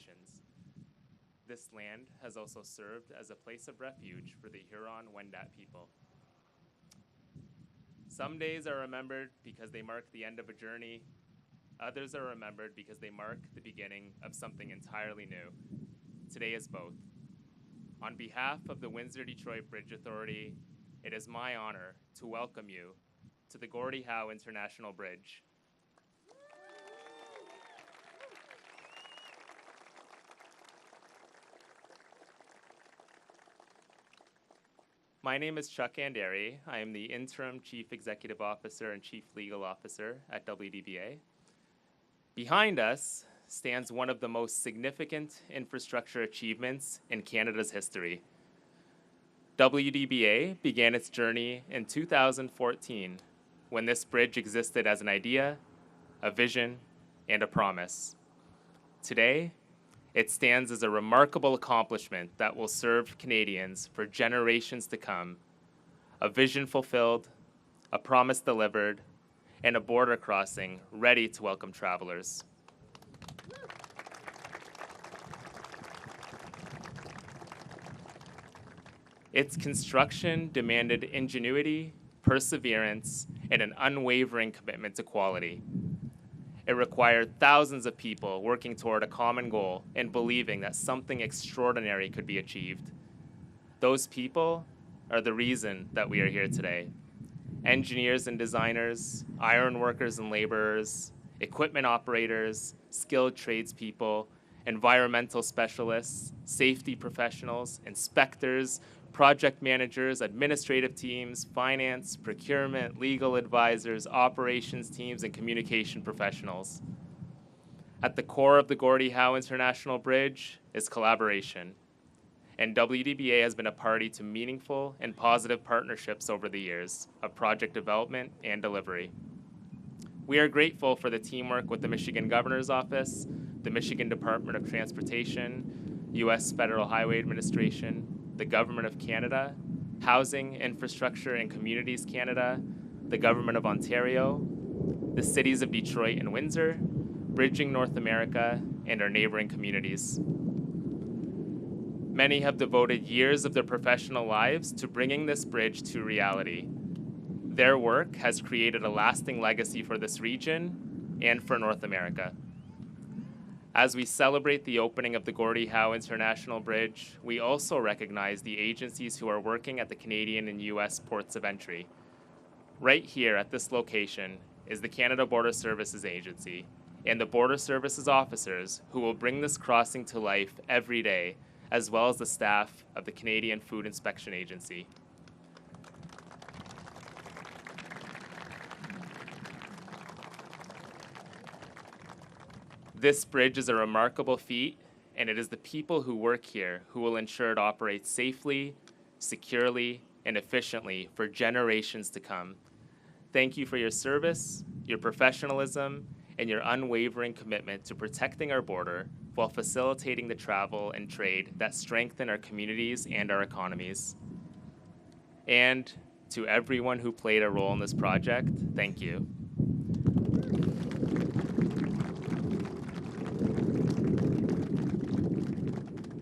generations. This land has also served as a place of refuge for the Huron-Wendat people. Some days are remembered because they mark the end of a journey. Others are remembered because they mark the beginning of something entirely new. Today is both. On behalf of the Windsor-Detroit Bridge Authority, it is my honor to welcome you to the Gordie Howe International Bridge. My name is Chuck Anderi. I am the Interim Chief Executive Officer and Chief Legal Officer at WDBA. Behind us stands one of the most significant infrastructure achievements in Canada's history. WDBA began its journey in 2014 when this bridge existed as an idea, a vision, and a promise. Today, it stands as a remarkable accomplishment that will serve Canadians for generations to come. A vision fulfilled, a promise delivered, and a border crossing ready to welcome travelers. Its construction demanded ingenuity, perseverance, and an unwavering commitment to quality. It required thousands of people working toward a common goal and believing that something extraordinary could be achieved. Those people are the reason that we are here today. Engineers and designers, iron workers and laborers, equipment operators, skilled tradespeople, environmental specialists, safety professionals, inspectors, project managers, administrative teams, finance, procurement, legal advisors, operations teams, and communication professionals. At the core of the Gordie Howe International Bridge is collaboration, and WDBA has been a party to meaningful and positive partnerships over the years of project development and delivery. We are grateful for the teamwork with the Michigan Governor's Office, the Michigan Department of Transportation, U.S. Federal Highway Administration, the Government of Canada, Housing, Infrastructure and Communities Canada, the Government of Ontario, the cities of Detroit and Windsor, Bridging North America, and our neighboring communities. Many have devoted years of their professional lives to bringing this bridge to reality. Their work has created a lasting legacy for this region and for North America. As we celebrate the opening of the Gordie Howe International Bridge, we also recognize the agencies who are working at the Canadian and U.S. ports of entry. Right here at this location is the Canada Border Services Agency and the Border Services officers who will bring this crossing to life every day, as well as the staff of the Canadian Food Inspection Agency. This bridge is a remarkable feat, and it is the people who work here who will ensure it operates safely, securely, and efficiently for generations to come. Thank you for your service, your professionalism, and your unwavering commitment to protecting our border while facilitating the travel and trade that strengthen our communities and our economies. And to everyone who played a role in this project, thank you.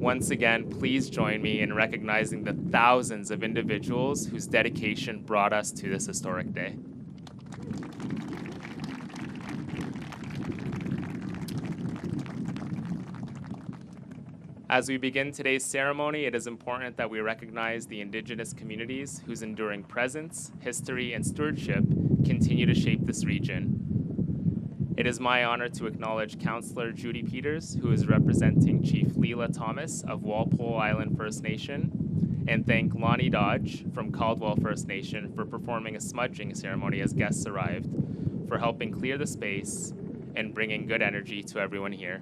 Once again, please join me in recognizing the thousands of individuals whose dedication brought us to this historic day. As we begin today's ceremony, it is important that we recognize the Indigenous communities whose enduring presence, history, and stewardship continue to shape this region. It is my honor to acknowledge Councillor Judy Peters, who is representing Chief Leela Thomas of Walpole Island First Nation, and thank Lonnie Dodge from Caldwell First Nation for performing a smudging ceremony as guests arrived, for helping clear the space and bringing good energy to everyone here.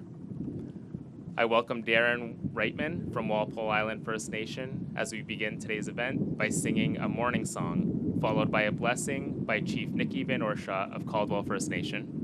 I welcome Darren Reitman from Walpole Island First Nation as we begin today's event by singing a morning song, followed by a blessing by Chief Nikki Van Orshaw of Caldwell First Nation.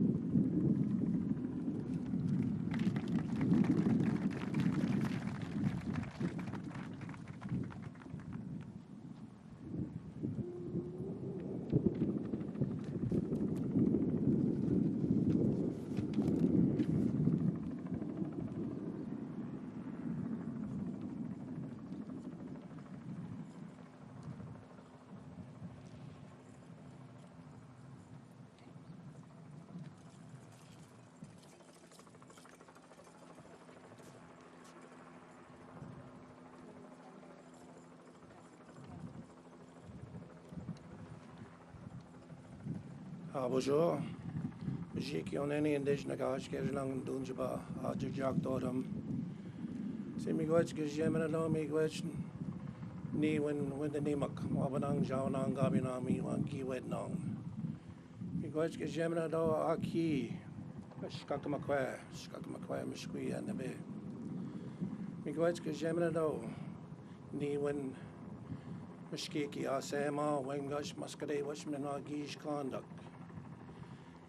Bonjour. Je qui on any indigenous gauge que lang dunjaba jack dodum. Se mi gwach que jemana no mi gwach ni when the nimak wabanang jawnang gabina mi wan ki wet nong. Mi gwach que jemana do aki shkakamakwa mishkui and the bay. Mi gwach que jemana do ni when mishkiki asema when gosh muscade washman gish conduct.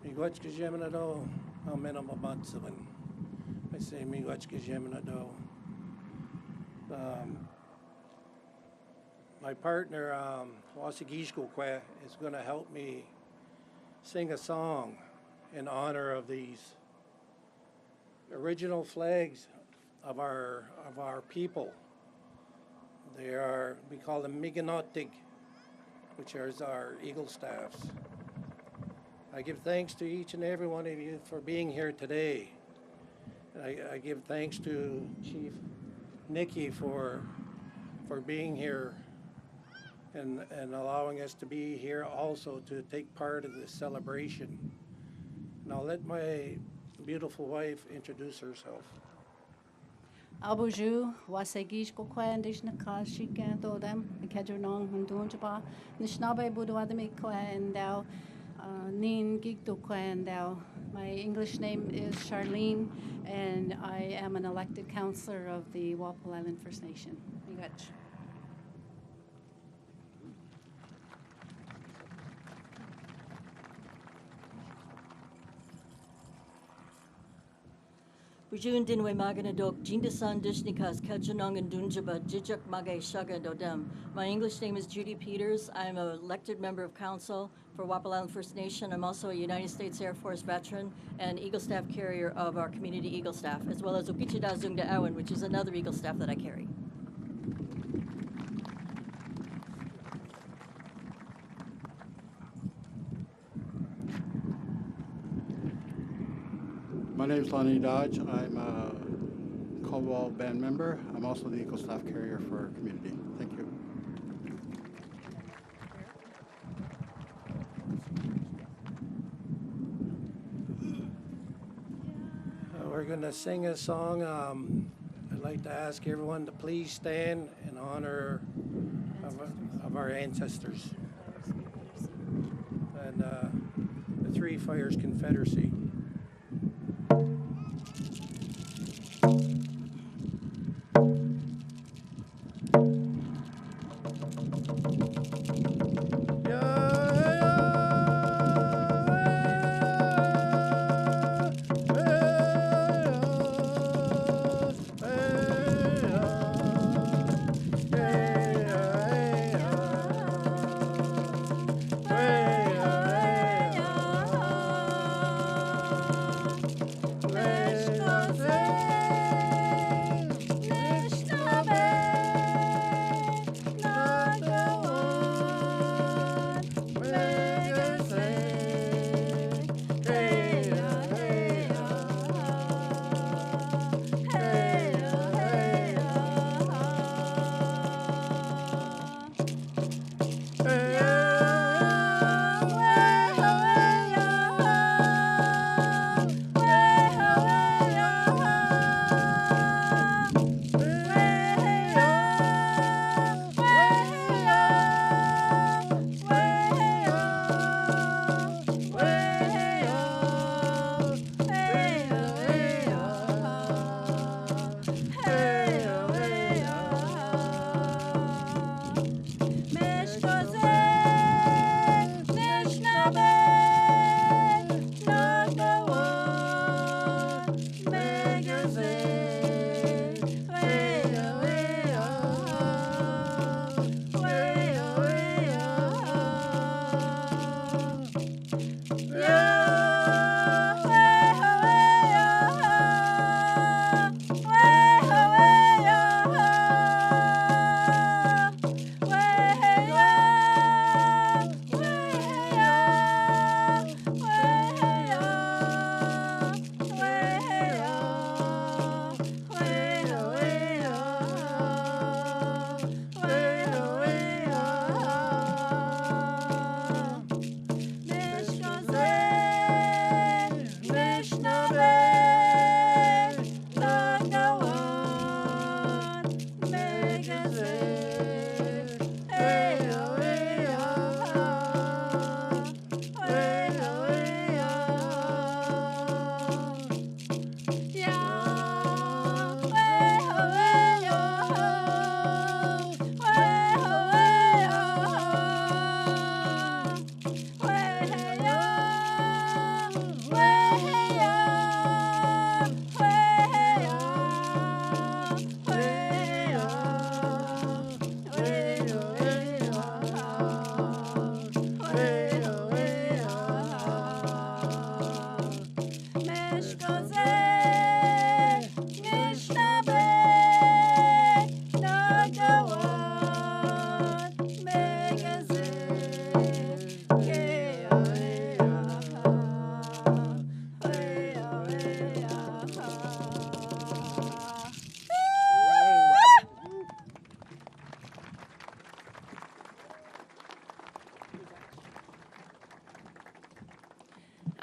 Miigwachka Jeminado, Amenam Amatsavan. I say Miigwachka Jeminado. My partner, Wasigishko Kwe, is going to help me sing a song in honor of these original flags of our people. We call them Miganotig, which are our eagle staffs. I give thanks to each and every one of you for being here today. I give thanks to Chief Nikki for being here and allowing us to be here also to take part of this celebration. Now let my beautiful wife introduce herself. Bonjour, Wasegish Kokwa Indigenous Kashik and Dodam, Kadronong Hundunjaba, Nishnabe Budwadami Kwandao, Nin Gigdo Kwandao. My English name is Charlene, and I am an elected councillor of the Walpole Island First Nation. Migach. Bujun dinwe maganadok jindasan dishnikas kajanong and dunjaba jijak magay shaga dodem. My English name is Judy Peters. I'm an elected member of council for Walpole Island First Nation. I'm also a United States Air Force veteran and Eagle Staff carrier of our community Eagle Staff, as well as Ukichida Zungda Awan, which is another Eagle Staff that I carry. My name is Lonnie Dodge. I'm a Caldwell band member. I'm also the Eagle Staff carrier for our community. Thank you. We're going to sing a song. I'd like to ask everyone to please stand in honor of our ancestors and the Three Fires Confederacy.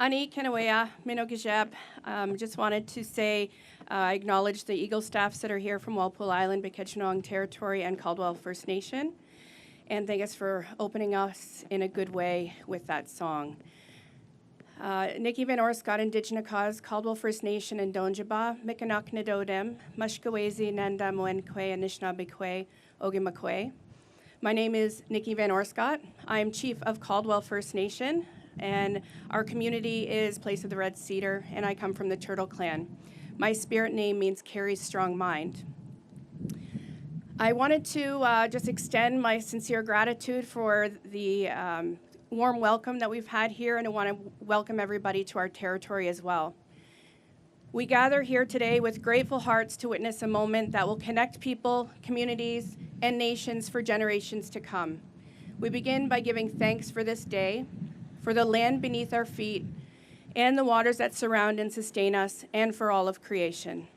Ani Kenawea, Minogajeb. Just wanted to say I acknowledge the Eagle staffs that are here from Walpole Island, Bikechenong Territory, and Caldwell First Nation. And thank us for opening us in a good way with that song. Nikki Van Orscott, Indigenous Cause, Caldwell First Nation, and Donjaba, Mikanak Nadodem, Mushkawezi, Nanda Moenkwe, Anishinaabekwe, Ogimakwe. My name is Nikki Van Orscott. I am Chief of Caldwell First Nation, and our community is Place of the Red Cedar, and I come from the Turtle Clan. My spirit name means carries strong mind. I wanted to just extend my sincere gratitude for the warm welcome that we've had here, and I want to welcome everybody to our territory as well. We gather here today with grateful hearts to witness a moment that will connect people, communities, and nations for generations to come. We begin by giving thanks for this day, for the land beneath our feet, and the waters that surround and sustain us, and for all of creation.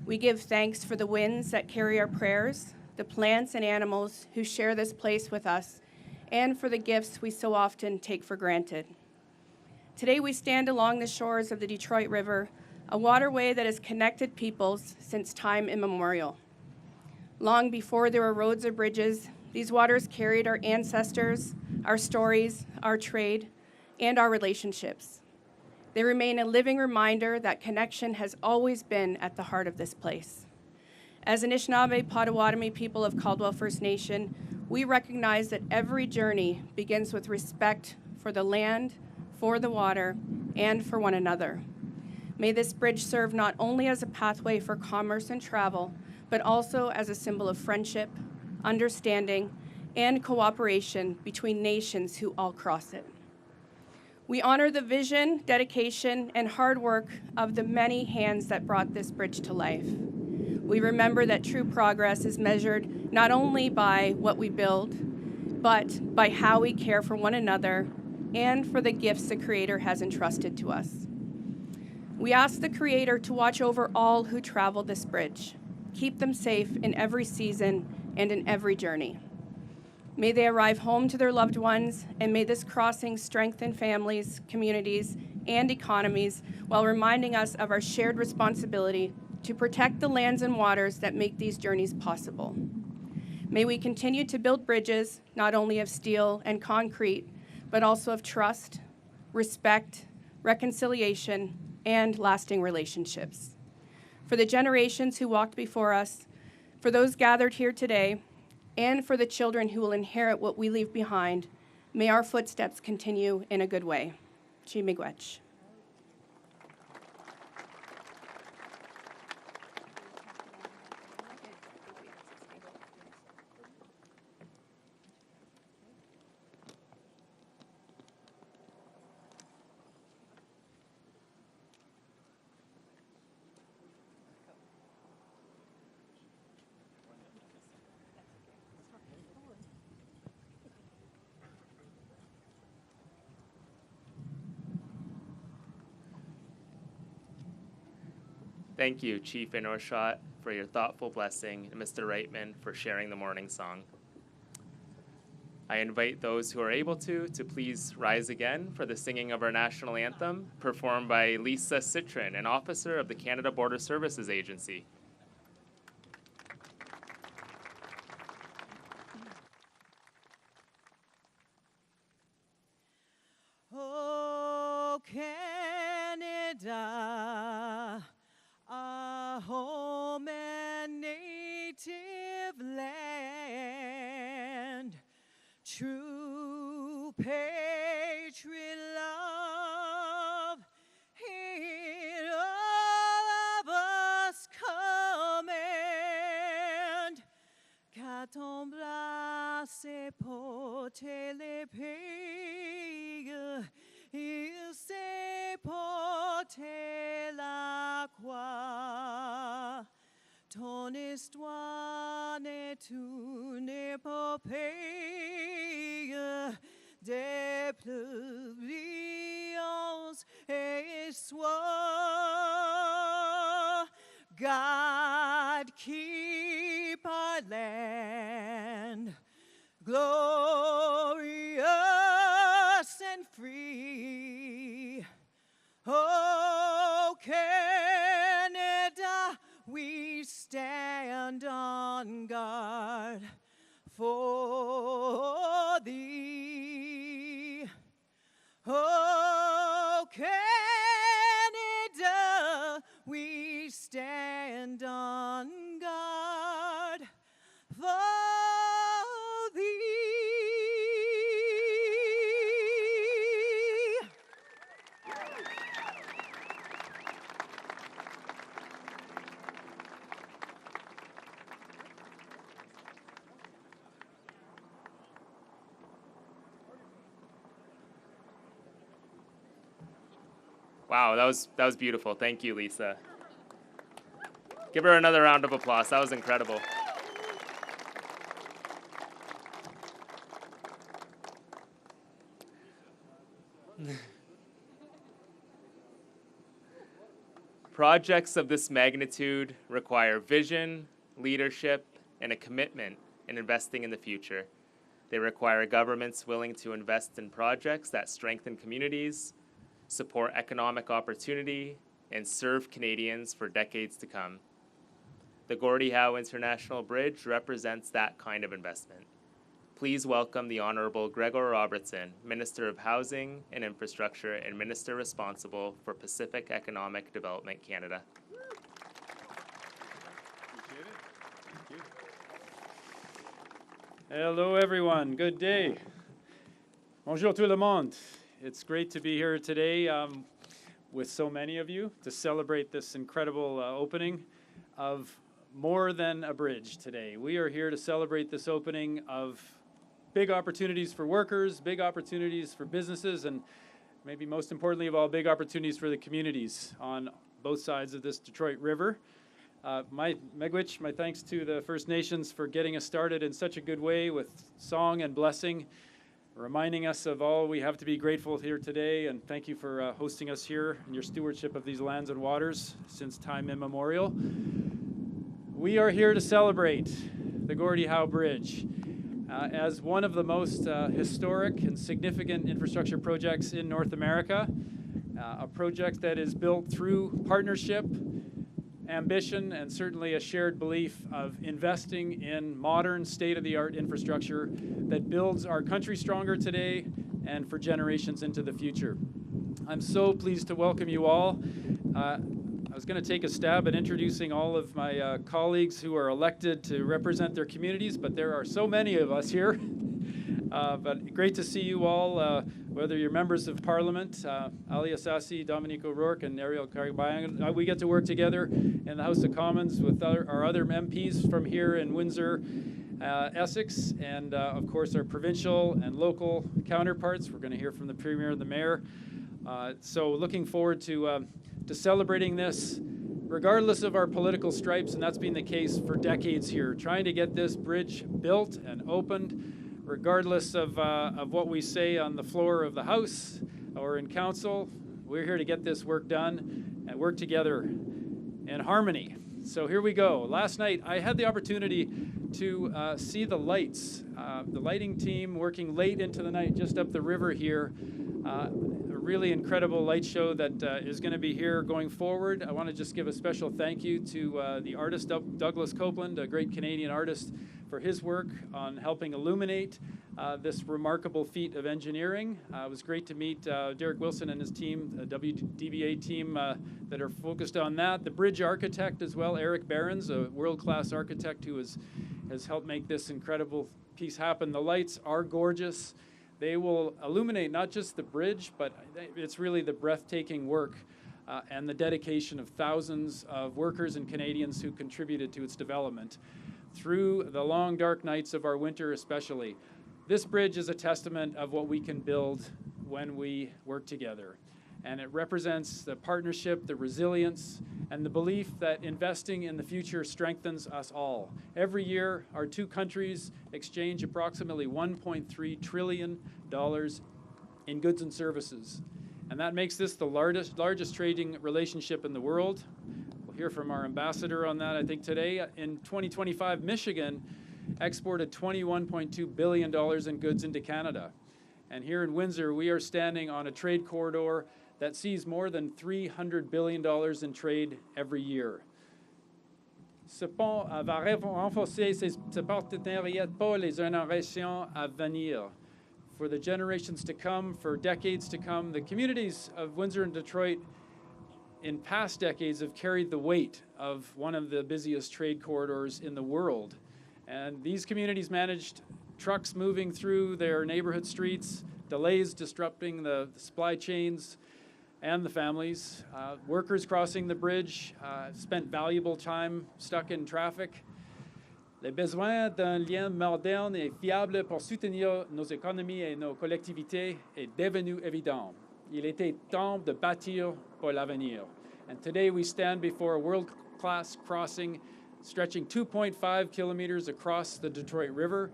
We give thanks for the winds that carry our prayers, the plants and animals who share this place with us, and for the gifts we so often take for granted. Today we stand along the shores of the Detroit River, a waterway that has connected peoples since time immemorial. Long before there were roads or bridges, these waters carried our ancestors, our stories, our trade, and our relationships. They remain a living reminder that connection has always been at the heart of this place. As Anishinaabe Potawatomi people of Caldwell First Nation, we recognize that every journey begins with respect for the land, for the water, and for one another. May this bridge serve not only as a pathway for commerce and travel, but also as a symbol of friendship, understanding, and cooperation between nations who all cross it. We honor the vision, dedication, and hard work of the many hands that brought this bridge to life. We remember that true progress is measured not only by what we build, but by how we care for one another and for the gifts the Creator has entrusted to us. We ask the Creator to watch over all who travel this bridge, keep them safe in every season and in every journey. May they arrive home to their loved ones, and may this crossing strengthen families, communities, and economies while reminding us of our shared responsibility to protect the lands and waters that make these journeys possible. May we continue to build bridges, not only of steel and concrete, but also of trust, respect, reconciliation, and lasting relationships. For the generations who walked before us, for those gathered here today, and for the children who will inherit what we leave behind, may our footsteps continue in a good way. Chi miigwech. Thank you, Chief Van Orscott, for your thoughtful blessing, and Mr. Reitman for sharing the morning song. I invite those who are able to please rise again for the singing of our national anthem, performed by Lisa Citron, an officer of the Canada Border Services Agency. Oh, Canada, our home and native land, true patriot love, in all of us command. Quand se porter les pays, il s'est porté la croix. Ton histoire n'est une épopée des plus brillantes histoires. God keep our land glorious and free. Wow, that was beautiful. Thank you, Lisa. Give her another round of applause. That was incredible. Projects of this magnitude require vision, leadership, and a commitment in investing in the future. They require governments willing to invest in projects that strengthen communities, support economic opportunity, and serve Canadians for decades to come. The Gordie Howe International Bridge represents that kind of investment. Please welcome the Honourable Gregor Robertson, Minister of Housing and Infrastructure and Minister responsible for Pacific Economic Development Canada. Appreciate it. Thank you. Hello, everyone. Good day. Bonjour tout le monde. It's great to be here today with so many of you to celebrate this incredible opening of more than a bridge today. We are here to celebrate this opening of big opportunities for workers, big opportunities for businesses, and maybe most importantly of all, big opportunities for the communities on both sides of this Detroit River. My thanks to the First Nations for getting us started in such a good way with song and blessing, reminding us of all we have to be grateful here today, and thank you for hosting us here in your stewardship of these lands and waters since time immemorial. We are here to celebrate the Gordie Howe Bridge as one of the most historic and significant infrastructure projects in North America, a project that is built through partnership, ambition, and certainly a shared belief of investing in modern, state-of-the-art infrastructure that builds our country stronger today and for generations into the future. I'm so pleased to welcome you all. I was going to take a stab at introducing all of my colleagues who are elected to represent their communities, but there are so many of us here. But great to see you all, whether you're members of Parliament, Ali Assasi, Dominique O'Rourke, and Ariel Karibayang. We get to work together in the House of Commons with our other MPs from here in Windsor, Essex, and of course our provincial and local counterparts. We're going to hear from the Premier and the Mayor. So looking forward to celebrating this, regardless of our political stripes, and that's been the case for decades here, trying to get this bridge built and opened, regardless of what we say on the floor of the House or in Council. We're here to get this work done and work together in harmony. So here we go. Last night, I had the opportunity to see the lights, the lighting team working late into the night just up the river here. A really incredible light show that is going to be here going forward. I want to just give a special thank you to the artist Douglas Copeland, a great Canadian artist, for his work on helping illuminate this remarkable feat of engineering. It was great to meet Derek Wilson and his team, the WDBA team that are focused on that. The bridge architect as well, Eric Behrens, a world-class architect who has helped make this incredible piece happen. The lights are gorgeous. They will illuminate not just the bridge, but it's really the breathtaking work and the dedication of thousands of workers and Canadians who contributed to its development through the long, dark nights of our winter especially. This bridge is a testament of what we can build when we work together. And it represents the partnership, the resilience, and the belief that investing in the future strengthens us all. Every year, our two countries exchange approximately $1.3 trillion in goods and services. And that makes this the largest trading relationship in the world. We'll hear from our ambassador on that, I think, today. In 2025, Michigan exported $21.2 billion in goods into Canada. And here in Windsor, we are standing on a trade corridor that sees more than $300 billion in trade every year. Ce pont va renforcer ce partenariat pour les générations à venir. For the generations to come, for decades to come, the communities of Windsor and Detroit in past decades have carried the weight of one of the busiest trade corridors in the world. And these communities managed trucks moving through their neighborhood streets, delays disrupting the supply chains and the families, workers crossing the bridge, spent valuable time stuck in traffic. Le besoin d'un lien moderne et fiable pour soutenir nos économies et nos collectivités est devenu évident. Il était temps de bâtir pour l'avenir. And today we stand before a world-class crossing stretching 2.5 kilometers across the Detroit River.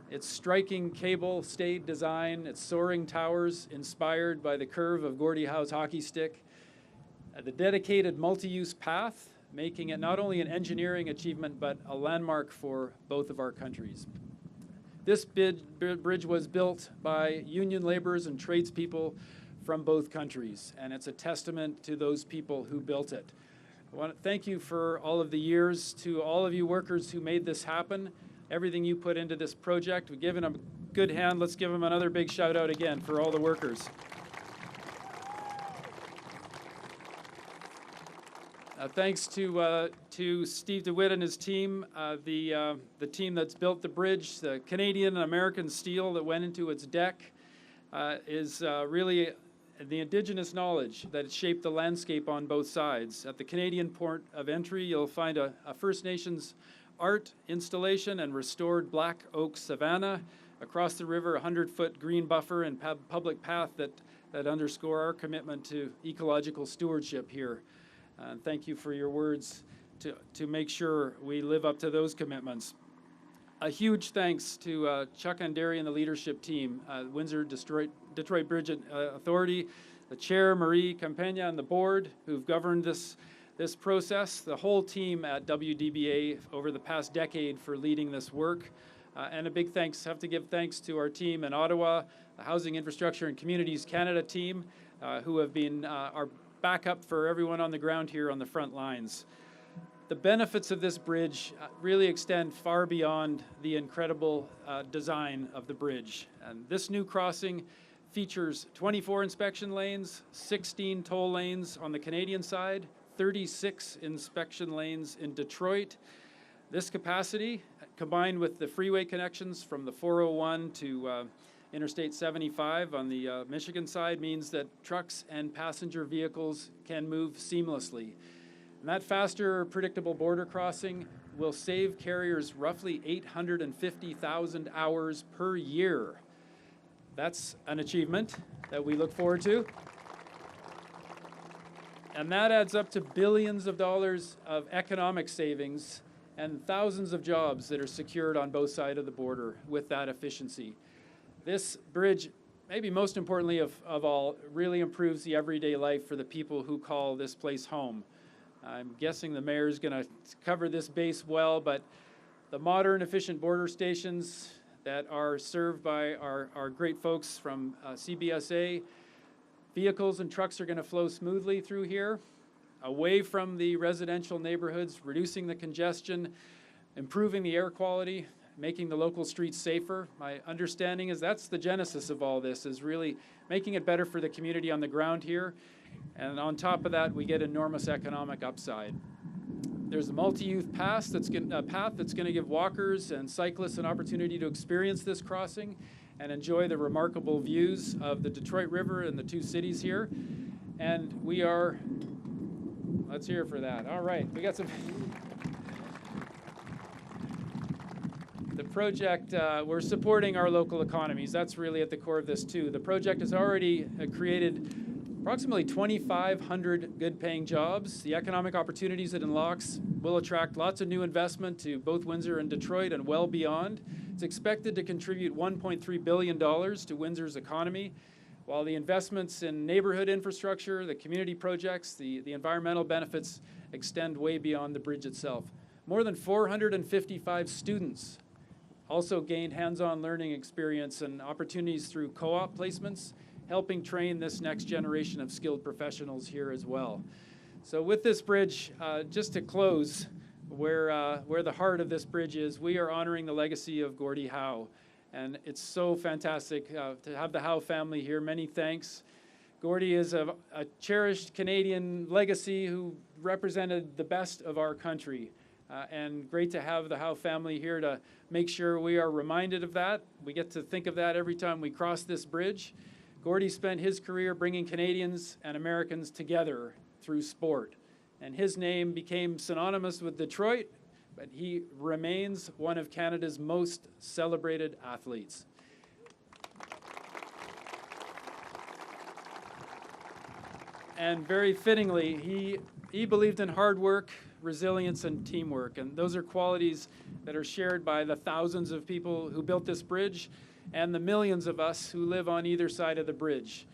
Its striking cable-stayed design, its soaring towers inspired by the curve of Gordie Howe's hockey stick, the dedicated multi-use path, making it not only an engineering achievement, but a landmark for both of our countries. This bridge was built by union laborers and tradespeople from both countries, and it's a testament to those people who built it. I want to thank you for all of the years, to all of you workers who made this happen, everything you put into this project. We've given them a good hand. Let's give them another big shout out again for all the workers. Thanks to Steve DeWitt and his team, the team that's built the bridge, the Canadian and American steel that went into its deck is really the Indigenous knowledge that shaped the landscape on both sides. At the Canadian port of entry, you'll find a First Nations art installation and restored black oak savanna. Across the river, a 100-foot green buffer and public path that underscore our commitment to ecological stewardship here. And thank you for your words to make sure we live up to those commitments. A huge thanks to Chuck Undery and the leadership team, Windsor Detroit Bridge Authority, the chair, Marie Campagna, and the board who've governed this process, the whole team at WDBA over the past decade for leading this work. And a big thanks, have to give thanks to our team in Ottawa, the Housing Infrastructure and Communities Canada team, who have been our backup for everyone on the ground here on the front lines. The benefits of this bridge really extend far beyond the incredible design of the bridge. And this new crossing features 24 inspection lanes, 16 toll lanes on the Canadian side, 36 inspection lanes in Detroit. This capacity, combined with the freeway connections from the 401 to Interstate 75 on the Michigan side, means that trucks and passenger vehicles can move seamlessly. And that faster, predictable border crossing will save carriers roughly 850,000 hours per year. That's an achievement that we look forward to. And that adds up to billions of dollars of economic savings and thousands of jobs that are secured on both sides of the border with that efficiency. This bridge, maybe most importantly of all, really improves the everyday life for the people who call this place home. I'm guessing the mayor's going to cover this base well, but the modern, efficient border stations that are served by our great folks from CBSA, vehicles and trucks are going to flow smoothly through here, away from the residential neighborhoods, reducing the congestion, improving the air quality, making the local streets safer. My understanding is that's the genesis of all this, is really making it better for the community on the ground here. And on top of that, we get enormous economic upside. There's a multi-use path that's going to give walkers and cyclists an opportunity to experience this crossing and enjoy the remarkable views of the Detroit River and the two cities here. And we are, let's hear for that. All right, we got some. The project, we're supporting our local economies. That's really at the core of this too. The project has already created approximately 2,500 good-paying jobs. The economic opportunities it unlocks will attract lots of new investment to both Windsor and Detroit and well beyond. It's expected to contribute $1.3 billion to Windsor's economy, while the investments in neighborhood infrastructure, the community projects, the environmental benefits extend way beyond the bridge itself. More than 455 students also gained hands-on learning experience and opportunities through co-op placements, helping train this next generation of skilled professionals here as well. So with this bridge, just to close, where the heart of this bridge is, we are honoring the legacy of Gordie Howe. And it's so fantastic to have the Howe family here. Many thanks. Gordie is a cherished Canadian legacy who represented the best of our country. And great to have the Howe family here to make sure we are reminded of that. We get to think of that every time we cross this bridge. Gordie spent his career bringing Canadians and Americans together through sport. And his name became synonymous with Detroit, but he remains one of Canada's most celebrated athletes. and very fittingly, he believed in hard work, resilience, and teamwork. And those are qualities that are shared by the thousands of people who built this bridge and the millions of us who live on either side of the bridge.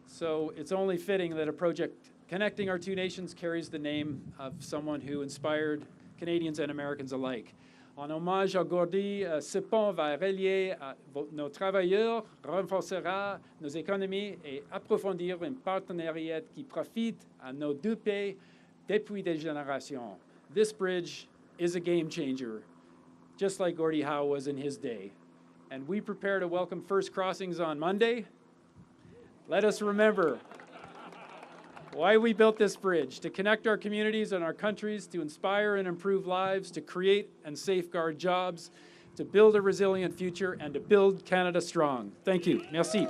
So it's only fitting that a project connecting our two nations carries the name of someone who inspired Canadians and Americans alike. En hommage à Gordie, ce pont va relier nos travailleurs, renforcera nos économies et approfondir un partenariat qui profite à nos deux pays depuis des générations. This bridge is a game changer, just like Gordie Howe was in his day. And we prepare to welcome first crossings on Monday. Let us remember why we built this bridge: to connect our communities and our countries, to inspire and improve lives, to create and safeguard jobs, to build a resilient future, and to build Canada strong. Thank you. Merci.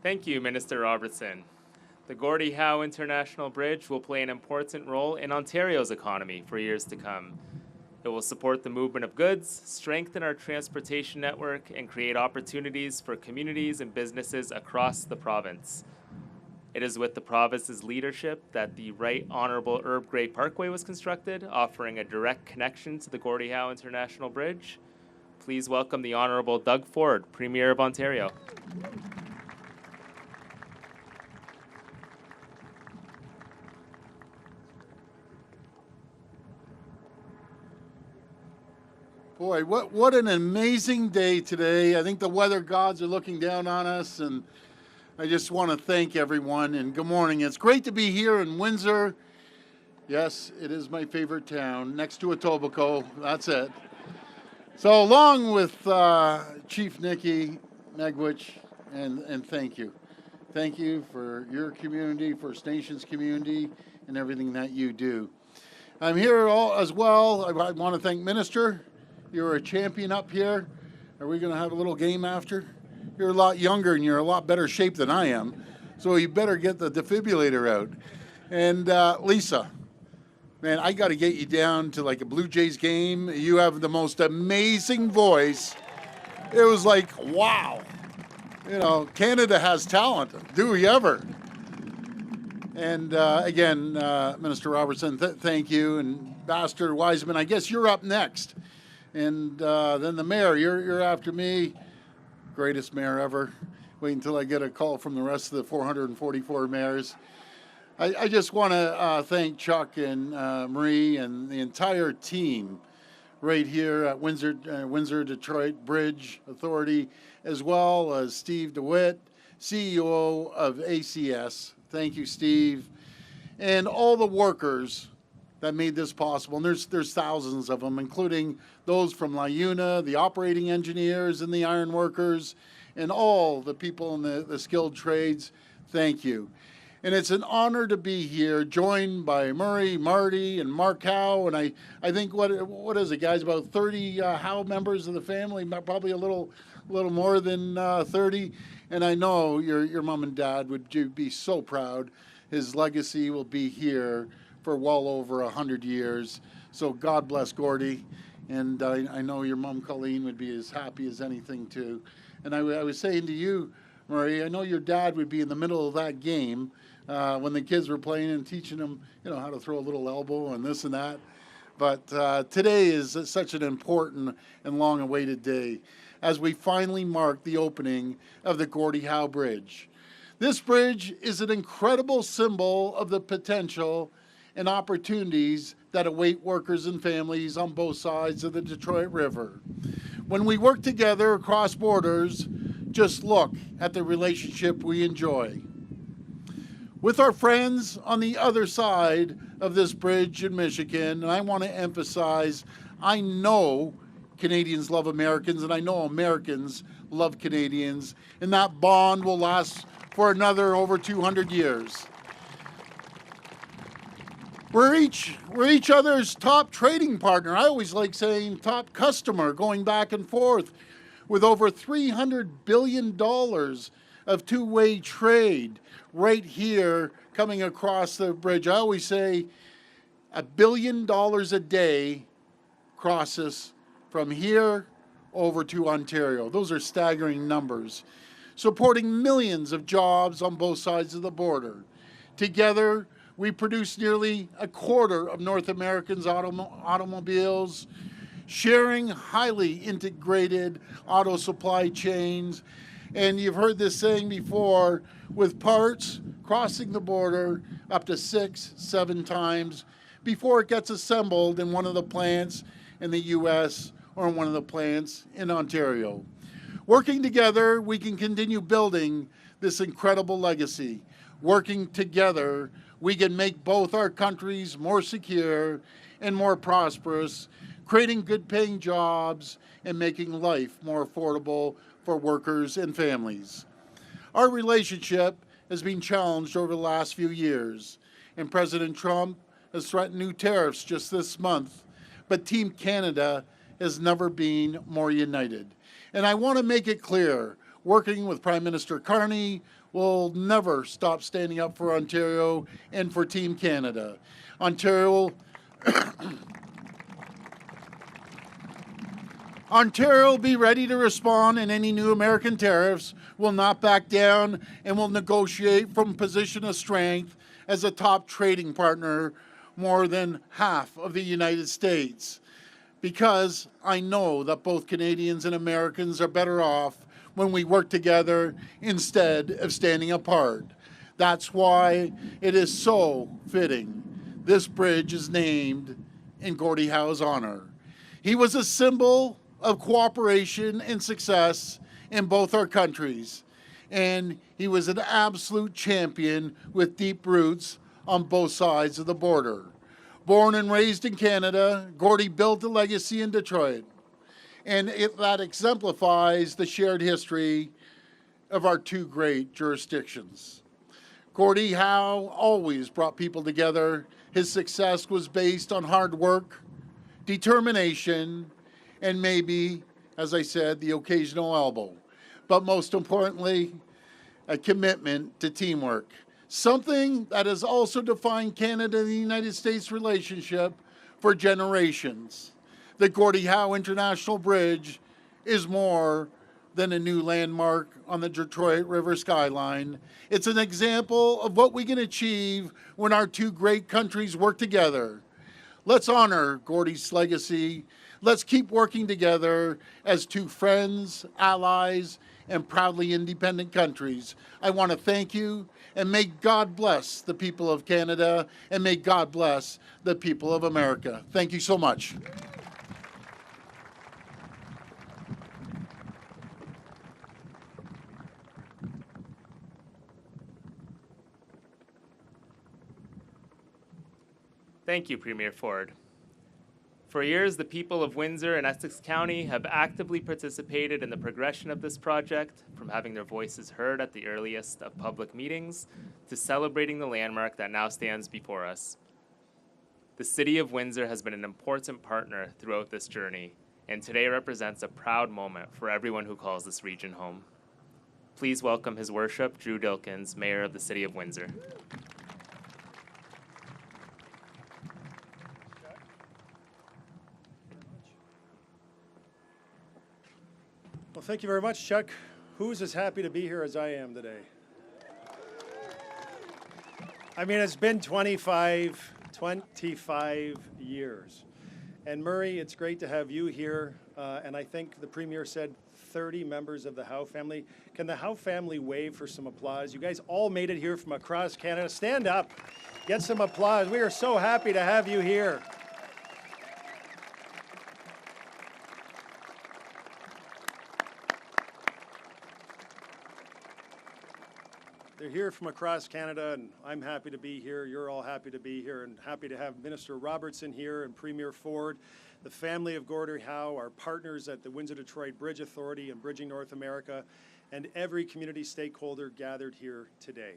Thank you, Minister Robertson. The Gordie Howe International Bridge will play an important role in Ontario's economy for years to come. It will support the movement of goods, strengthen our transportation network, and create opportunities for communities and businesses across the province. It is with the province's leadership that the Right Honourable Herb Gray Parkway was constructed, offering a direct connection to the Gordie Howe International Bridge. Please welcome the Honourable Doug Ford, Premier of Ontario. Boy, what an amazing day today. I think the weather gods are looking down on us, and I just want to thank everyone, and good morning. It's great to be here in Windsor. Yes, it is my favorite town, next to Etobicoke, that's it. So along with Chief Nicky Megwich, and thank you. Thank you for your community, First Nations community, and everything that you do. I'm here as well. I want to thank Minister. You're a champion up here. Are we going to have a little game after? You're a lot younger and you're a lot better shape than I am, so you better get the defibrillator out. And Lisa, man, I got to get you down to like a Blue Jays game. You have the most amazing voice. It was like, wow. You know, Canada has talent. Do we ever? And again, Minister Robertson, thank you. And Ambassador Wiseman, I guess you're up next. And then the mayor, you're after me. Greatest mayor ever. Wait until I get a call from the rest of the 444 mayors. I just want to thank Chuck and Marie and the entire team right here at Windsor Detroit Bridge Authority, as well as Steve DeWitt, CEO of ACS. Thank you, Steve. And all the workers that made this possible. And there's thousands of them, including those from LiUNA, the operating engineers and the iron workers, and all the people in the skilled trades. Thank you. And it's an honor to be here, joined by Murray, Marty, and Mark Howe. And I think, what is it, guys, about 30 Howe members of the family, probably a little more than 30. And I know your mom and dad would be so proud. His legacy will be here for well over 100 years. So God bless Gordie. And I know your mom, Colleen, would be as happy as anything, too. And I was saying to you, Murray, I know your dad would be in the middle of that game when the kids were playing and teaching them, how to throw a little elbow and this and that. But today is such an important and long-awaited day as we finally mark the opening of the Gordie Howe Bridge. This bridge is an incredible symbol of the potential and opportunities that await workers and families on both sides of the Detroit River. When we work together across borders, just look at the relationship we enjoy. With our friends on the other side of this bridge in Michigan, and I want to emphasize, I know Canadians love Americans, and I know Americans love Canadians, and that bond will last for another over 200 years. We're each other's top trading partner. I always like saying top customer, going back and forth with over $300 billion of two-way trade right here coming across the bridge. I always say $1 billion a day crosses from here over to Ontario. Those are staggering numbers, supporting millions of jobs on both sides of the border. Together, we produce nearly a quarter of North Americans' automobiles, sharing highly integrated auto supply chains. And you've heard this saying before, with parts crossing the border up to 6-7 times before it gets assembled in one of the plants in the US or in one of the plants in Ontario. Working together, we can continue building this incredible legacy. Working together, we can make both our countries more secure and more prosperous, creating good-paying jobs and making life more affordable for workers and families. Our relationship has been challenged over the last few years, and President Trump has threatened new tariffs just this month, but Team Canada has never been more united. And I want to make it clear, working with Prime Minister Carney, will never stop standing up for Ontario and for Team Canada. Ontario will be ready to respond, and any new American tariffs will not back down and will negotiate from a position of strength as a top trading partner more than half of the United States. Because I know that both Canadians and Americans are better off when we work together instead of standing apart. That's why it is so fitting this bridge is named in Gordie Howe's honor. He was a symbol of cooperation and success in both our countries, and he was an absolute champion with deep roots on both sides of the border. Born and raised in Canada, Gordie built a legacy in Detroit, and that exemplifies the shared history of our two great jurisdictions. Gordie Howe always brought people together. His success was based on hard work, determination, and maybe, as I said, the occasional elbow. But most importantly, a commitment to teamwork. Something that has also defined Canada and the United States relationship for generations. The Gordie Howe International Bridge is more than a new landmark on the Detroit River skyline. It's an example of what we can achieve when our two great countries work together. Let's honor Gordie's legacy. Let's keep working together as two friends, allies, and proudly independent countries. I want to thank you, and may God bless the people of Canada, and may God bless the people of America. Thank you so much. Thank you, Premier Ford. For years, the people of Windsor and Essex County have actively participated in the progression of this project, from having their voices heard at the earliest of public meetings to celebrating the landmark that now stands before us. The City of Windsor has been an important partner throughout this journey, and today represents a proud moment for everyone who calls this region home. Please welcome His Worship Drew Dilkins, Mayor of the City of Windsor. Well, thank you very much, Chuck. Who's as happy to be here as I am today? I mean, it's been 25 years. And Murray, it's great to have you here. And I think the Premier said 30 members of the Howe family. Can the Howe family wave for some applause? You guys all made it here from across Canada. Stand up, get some applause. We are so happy to have you here. They're here from across Canada, and I'm happy to be here. You're all happy to be here, and happy to have Minister Robertson here and Premier Ford, the family of Gordie Howe, our partners at the Windsor-Detroit Bridge Authority and Bridging North America, and every community stakeholder gathered here today.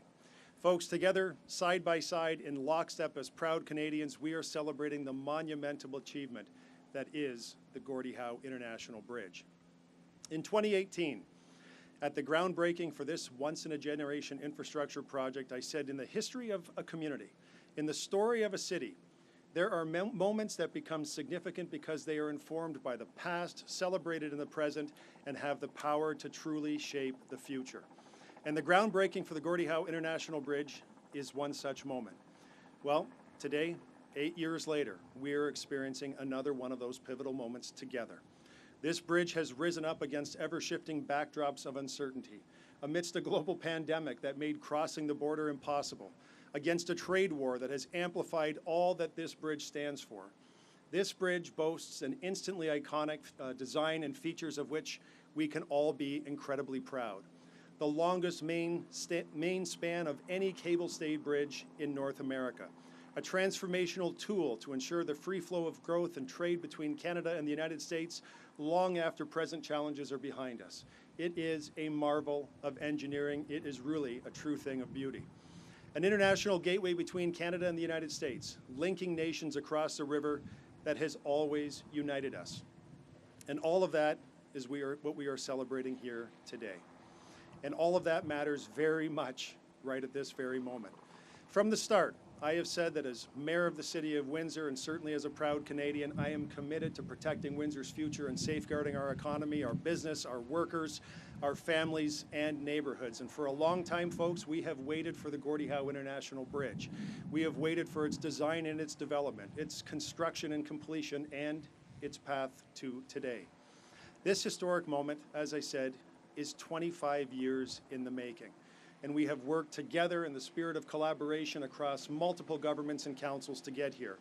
Folks, together, side by side, in lockstep as proud Canadians, we are celebrating the monumental achievement that is the Gordie Howe International Bridge. In 2018, at the groundbreaking for this once-in-a-generation infrastructure project, I said, in the history of a community, in the story of a city, There are moments that become significant because they are informed by the past, celebrated in the present, and have the power to truly shape the future. And the groundbreaking for the Gordie Howe International Bridge is one such moment. Well, today, 8 years later, we are experiencing another one of those pivotal moments together. This bridge has risen up against ever-shifting backdrops of uncertainty, amidst a global pandemic that made crossing the border impossible, against a trade war that has amplified all that this bridge stands for. This bridge boasts an instantly iconic design and features of which we can all be incredibly proud. The longest main span of any cable-stayed bridge in North America. A transformational tool to ensure the free flow of growth and trade between Canada and the United States long after present challenges are behind us. It is a marvel of engineering. It is really a true thing of beauty. An international gateway between Canada and the United States, linking nations across the river that has always united us. And all of that is what we are celebrating here today. And all of that matters very much right at this very moment. From the start, I have said that as mayor of the city of Windsor, and certainly as a proud Canadian, I am committed to protecting Windsor's future and safeguarding our economy, our business, our workers, our families, and neighborhoods. And for a long time, folks, we have waited for the Gordie Howe International Bridge. We have waited for its design and its development, its construction and completion, and its path to today. This historic moment, as I said, is 25 years in the making. And we have worked together in the spirit of collaboration across multiple governments and councils to get here.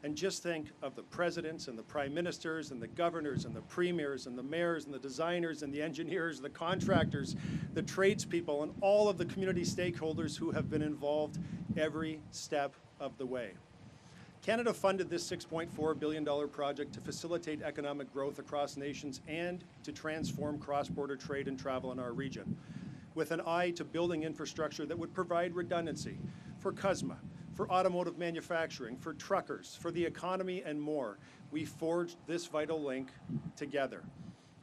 And just think of the presidents and the prime ministers and the governors and the premiers and the mayors and the designers and the engineers, the contractors, the tradespeople, and all of the community stakeholders who have been involved every step of the way. Canada funded this $6.4 billion project to facilitate economic growth across nations and to transform cross-border trade and travel in our region, with an eye to building infrastructure that would provide redundancy for CUSMA, for automotive manufacturing, for truckers, for the economy, and more. We forged this vital link together.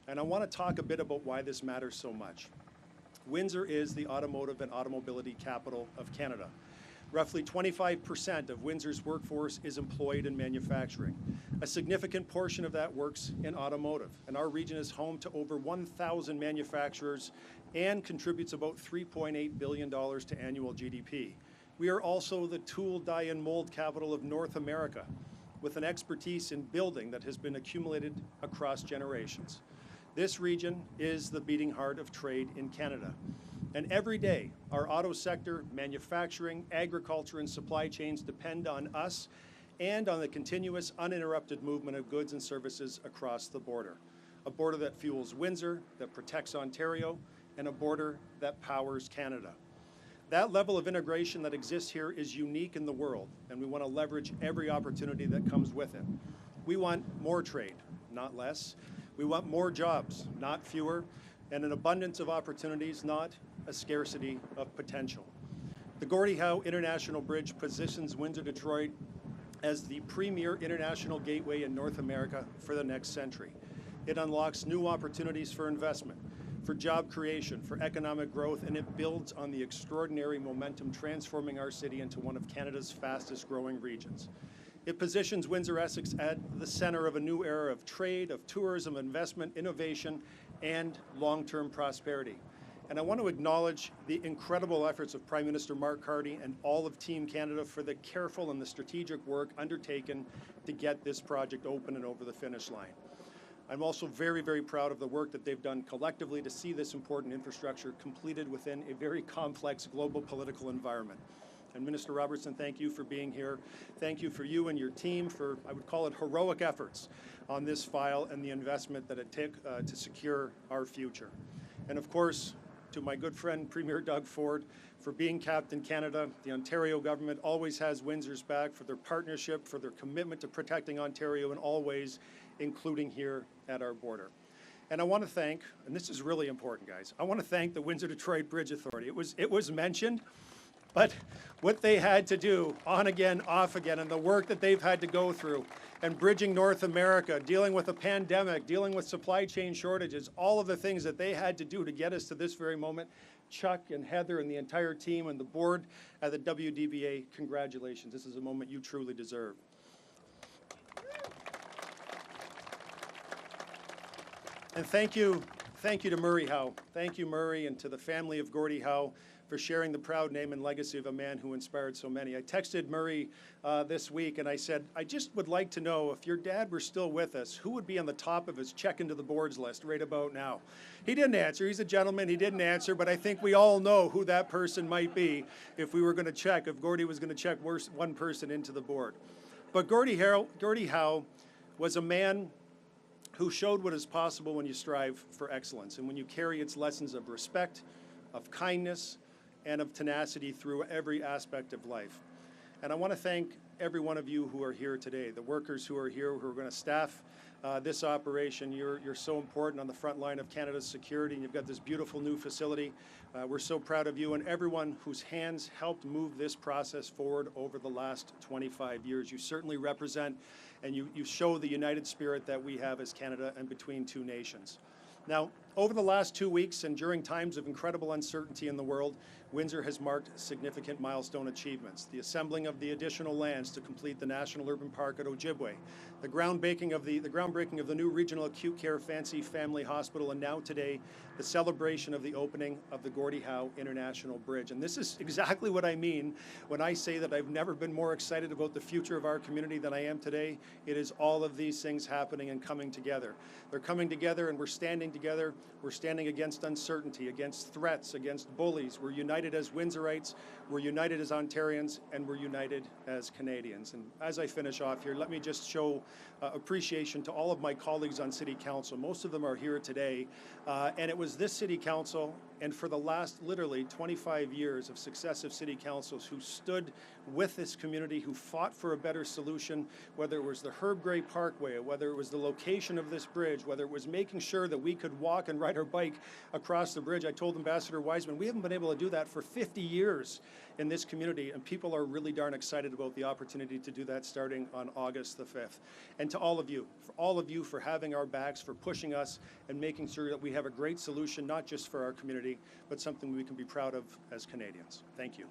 And I want to talk a bit about why this matters so much. Windsor is the automotive and automobility capital of Canada. Roughly 25% of Windsor's workforce is employed in manufacturing. A significant portion of that works in automotive, and our region is home to over 1,000 manufacturers and contributes about $3.8 billion to annual GDP. We are also the tool, die, and mold capital of North America, with an expertise in building that has been accumulated across generations. This region is the beating heart of trade in Canada. And every day, our auto sector, manufacturing, agriculture, and supply chains depend on us and on the continuous, uninterrupted movement of goods and services across the border. A border that fuels Windsor, that protects Ontario, and a border that powers Canada. That level of integration that exists here is unique in the world, and we want to leverage every opportunity that comes with it. We want more trade, not less. We want more jobs, not fewer, and an abundance of opportunities, not a scarcity of potential. The Gordie Howe International Bridge positions Windsor-Detroit as the premier international gateway in North America for the next century. It unlocks new opportunities for investment, for job creation, for economic growth, and it builds on the extraordinary momentum transforming our city into one of Canada's fastest growing regions. It positions Windsor-Essex at the center of a new era of trade, of tourism, investment, innovation, and long-term prosperity. And I want to acknowledge the incredible efforts of Prime Minister Mark Carney and all of Team Canada for the careful and the strategic work undertaken to get this project open and over the finish line. I'm also very, very proud of the work that they've done collectively to see this important infrastructure completed within a very complex global political environment. And Minister Robertson, thank you for being here. Thank you for you and your team for, I would call it, heroic efforts on this file and the investment that it took to secure our future. And of course, to my good friend, Premier Doug Ford, for being Captain Canada. The Ontario government always has Windsor's back for their partnership, for their commitment to protecting Ontario in all ways, including here at our border. And I want to thank, and this is really important, guys, I want to thank the Windsor-Detroit Bridge Authority. It was mentioned, but what they had to do, on again, off again, and the work that they've had to go through, and bridging North America, dealing with a pandemic, dealing with supply chain shortages, all of the things that they had to do to get us to this very moment. Chuck and Heather and the entire team and the board at the WDBA, congratulations. This is a moment you truly deserve. And thank you to Murray Howe. Thank you, Murray, and to the family of Gordie Howe for sharing the proud name and legacy of a man who inspired so many. I texted Murray this week and I said, I just would like to know if your dad were still with us, who would be on the top of his check into the boards list right about now? He didn't answer. He's a gentleman. He didn't answer, but I think we all know who that person might be if we were going to check, if Gordie was going to check one person into the board. But Gordie Howe was a man who showed what is possible when you strive for excellence and when you carry its lessons of respect, of kindness, and of tenacity through every aspect of life. And I want to thank every one of you who are here today, the workers who are here, who are going to staff this operation. You're so important on the front line of Canada's security, and you've got this beautiful new facility. We're so proud of you and everyone whose hands helped move this process forward over the last 25 years. You certainly represent and you show the united spirit that we have as Canada and between two nations. Now, over the last 2 weeks and during times of incredible uncertainty in the world, Windsor has marked significant milestone achievements. The assembling of the additional lands to complete the National Urban Park at Ojibwe, the groundbreaking of the new regional acute care Fancy Family Hospital, and now today, the celebration of the opening of the Gordie Howe International Bridge. And this is exactly what I mean when I say that I've never been more excited about the future of our community than I am today. It is all of these things happening and coming together. They're coming together and we're standing together. We're standing against uncertainty, against threats, against bullies. We're united as Windsorites, we're united as Ontarians, and we're united as Canadians. And as I finish off here, let me just show appreciation to all of my colleagues on City Council. Most of them are here today, and it was this City Council, and for the last literally 25 years of successive City Councils who stood with this community, who fought for a better solution, whether it was the Herb Gray Parkway, whether it was the location of this bridge, whether it was making sure that we could walk and ride our bike across the bridge. I told Ambassador Wiseman, we haven't been able to do that for 50 years in this community, and people are really darn excited about the opportunity to do that starting on August the 5th. And to all of you for having our backs, for pushing us and making sure that we have a great solution, not just for our community, but something we can be proud of as Canadians. Thank you.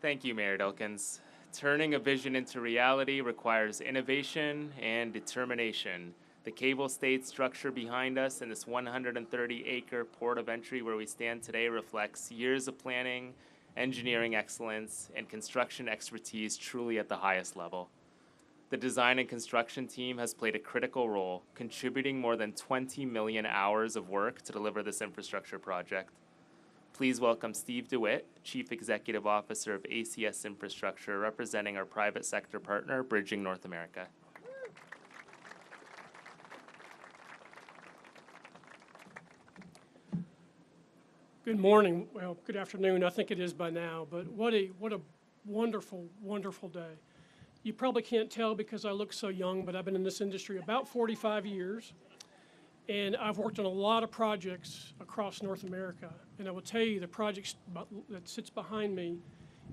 Thank you, Mayor Dilkens. Turning a vision into reality requires innovation and determination. The cable state structure behind us in this 130-acre port of entry where we stand today reflects years of planning, engineering excellence, and construction expertise truly at the highest level. The design and construction team has played a critical role, contributing more than 20 million hours of work to deliver this infrastructure project. Please welcome Steve DeWitt, Chief Executive Officer of ACS Infrastructure, representing our private sector partner, Bridging North America. Good morning. Well, good afternoon. I think it is by now, but what a wonderful, wonderful day. You probably can't tell because I look so young, but I've been in this industry about 45 years. And I've worked on a lot of projects across North America. And I will tell you, the project that sits behind me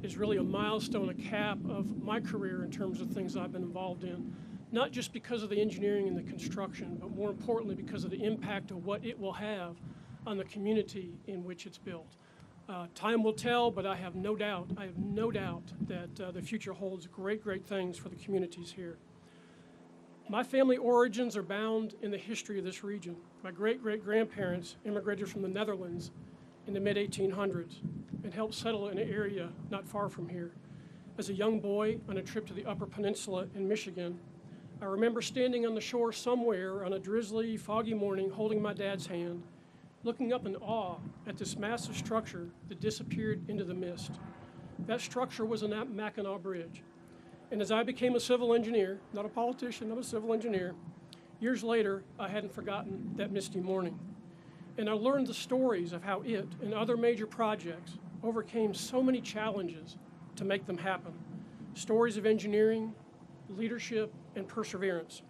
is really a milestone, a cap of my career in terms of things I've been involved in. Not just because of the engineering and the construction, but more importantly because of the impact of what it will have on the community in which it's built. Time will tell, but I have no doubt that the future holds great, great things for the communities here. My family origins are bound in the history of this region. My great-great-grandparents immigrated from the Netherlands in the mid-1800s and helped settle in an area not far from here. As a young boy on a trip to the Upper Peninsula in Michigan, I remember standing on the shore somewhere on a drizzly, foggy morning holding my dad's hand, looking up in awe at this massive structure that disappeared into the mist. That structure was the Mackinac Bridge. And as I became a civil engineer, not a politician, I'm a civil engineer, years later, I hadn't forgotten that misty morning. And I learned the stories of how it and other major projects overcame so many challenges to make them happen. Stories of engineering, leadership, and perseverance.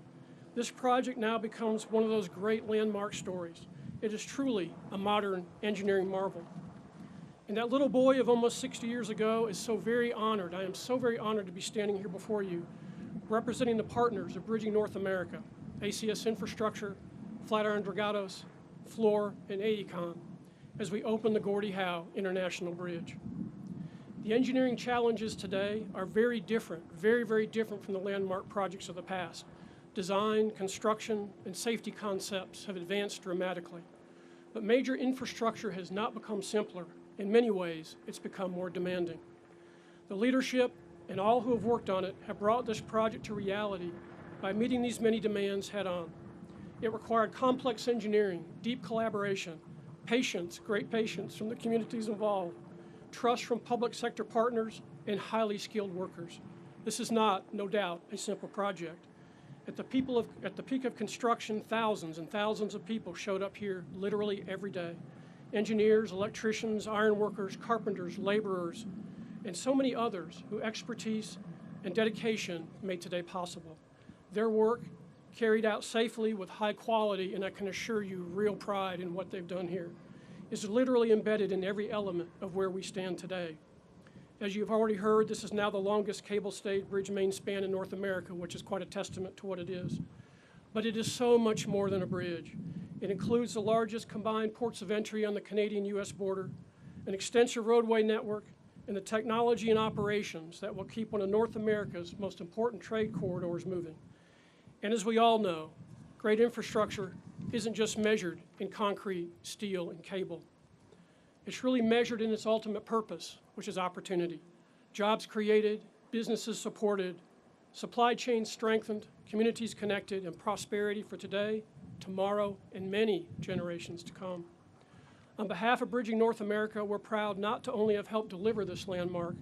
This project now becomes one of those great landmark stories. It is truly a modern engineering marvel. And that little boy of almost 60 years ago is so very honored. I am so very honored to be standing here before you, representing the partners of Bridging North America, ACS Infrastructure, Flatiron Dragados, Fluor, and AECOM, as we open the Gordie Howe International Bridge. The engineering challenges today are very different, very different from the landmark projects of the past. Design, construction, and safety concepts have advanced dramatically. But major infrastructure has not become simpler. In many ways, it's become more demanding. The leadership and all who have worked on it have brought this project to reality by meeting these many demands head on. It required complex engineering, deep collaboration, patience, great patience from the communities involved, trust from public sector partners, and highly skilled workers. This is not, no doubt, a simple project. At the peak of construction, thousands and thousands of people showed up here literally every day. Engineers, electricians, iron workers, carpenters, laborers, and so many others whose expertise and dedication made today possible. Their work, carried out safely with high quality, and I can assure you real pride in what they've done here, is literally embedded in every element of where we stand today. As you've already heard, this is now the longest cable-stayed bridge main span in North America, which is quite a testament to what it is. But it is so much more than a bridge. It includes the largest combined ports of entry on the Canadian-US border, an extensive roadway network, and the technology and operations that will keep one of North America's most important trade corridors moving. And as we all know, great infrastructure isn't just measured in concrete, steel, and cable. It's really measured in its ultimate purpose, which is opportunity. Jobs created, businesses supported, supply chains strengthened, communities connected, and prosperity for today, tomorrow, and many generations to come. On behalf of Bridging North America, we're proud not to only have helped deliver this landmark,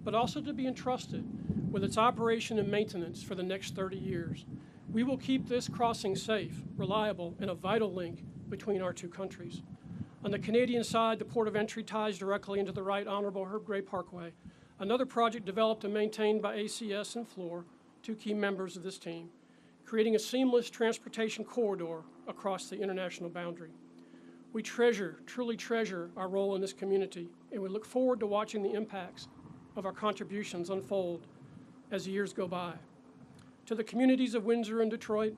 but also to be entrusted with its operation and maintenance for the next 30 years. We will keep this crossing safe, reliable, and a vital link between our two countries. On the Canadian side, the port of entry ties directly into the Right Honourable Herb Gray Parkway, another project developed and maintained by ACS and Fluor, two key members of this team, creating a seamless transportation corridor across the international boundary. We truly treasure our role in this community, and we look forward to watching the impacts of our contributions unfold as the years go by. To the communities of Windsor and Detroit,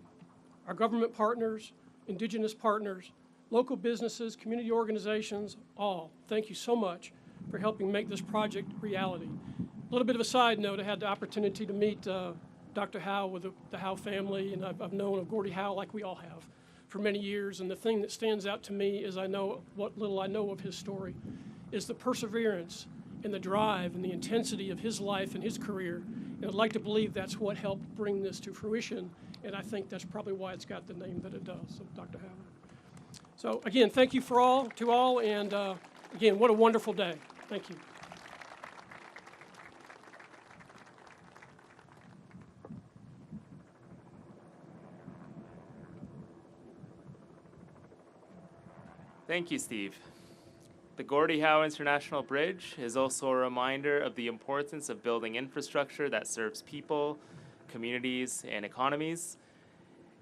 our government partners, Indigenous partners, local businesses, community organizations, all, thank you so much for helping make this project reality. A little bit of a side note, I had the opportunity to meet Dr. Howe with the Howe family, and I've known of Gordie Howe like we all have for many years, and the thing that stands out to me is I know what little I know of his story, is the perseverance and the drive and the intensity of his life and his career, and I'd like to believe that's what helped bring this to fruition, and I think that's probably why it's got the name that it does, so Dr. Howe. So again, thank you to all, and again, what a wonderful day. Thank you. Thank you, Steve. The Gordie Howe International Bridge is also a reminder of the importance of building infrastructure that serves people, communities, and economies.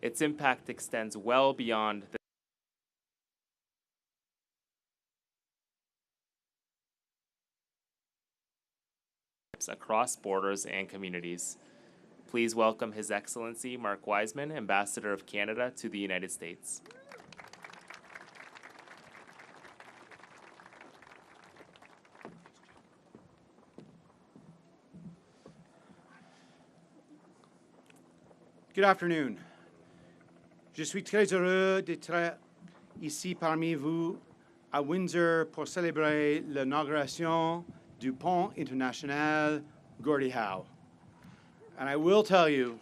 Its impact extends well beyond the across borders and communities. Please welcome His Excellency Mark Wiseman, Ambassador of Canada to the United States. Good afternoon. Je suis très heureux d'être ici parmi vous à Windsor pour célébrer l'inauguration du pont international Gordie Howe. And I will tell you,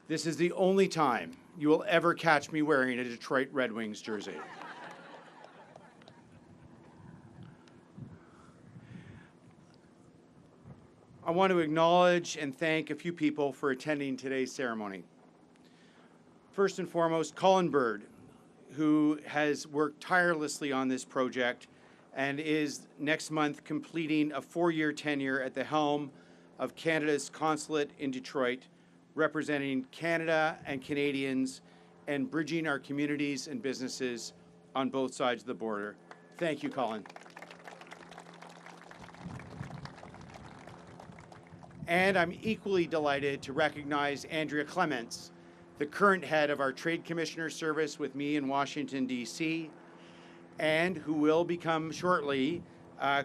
this is the only time you will ever catch me wearing a Detroit Red Wings jersey. I want to acknowledge and thank a few people for attending today's ceremony. First and foremost, Colin Bird, who has worked tirelessly on this project and is next month completing a 4-year tenure at the helm of Canada's consulate in Detroit, representing Canada and Canadians and bridging our communities and businesses on both sides of the border. Thank you, Colin. And I'm equally delighted to recognize Andrea Clements, the current head of our Trade Commissioner Service with me in Washington, D.C., and who will become shortly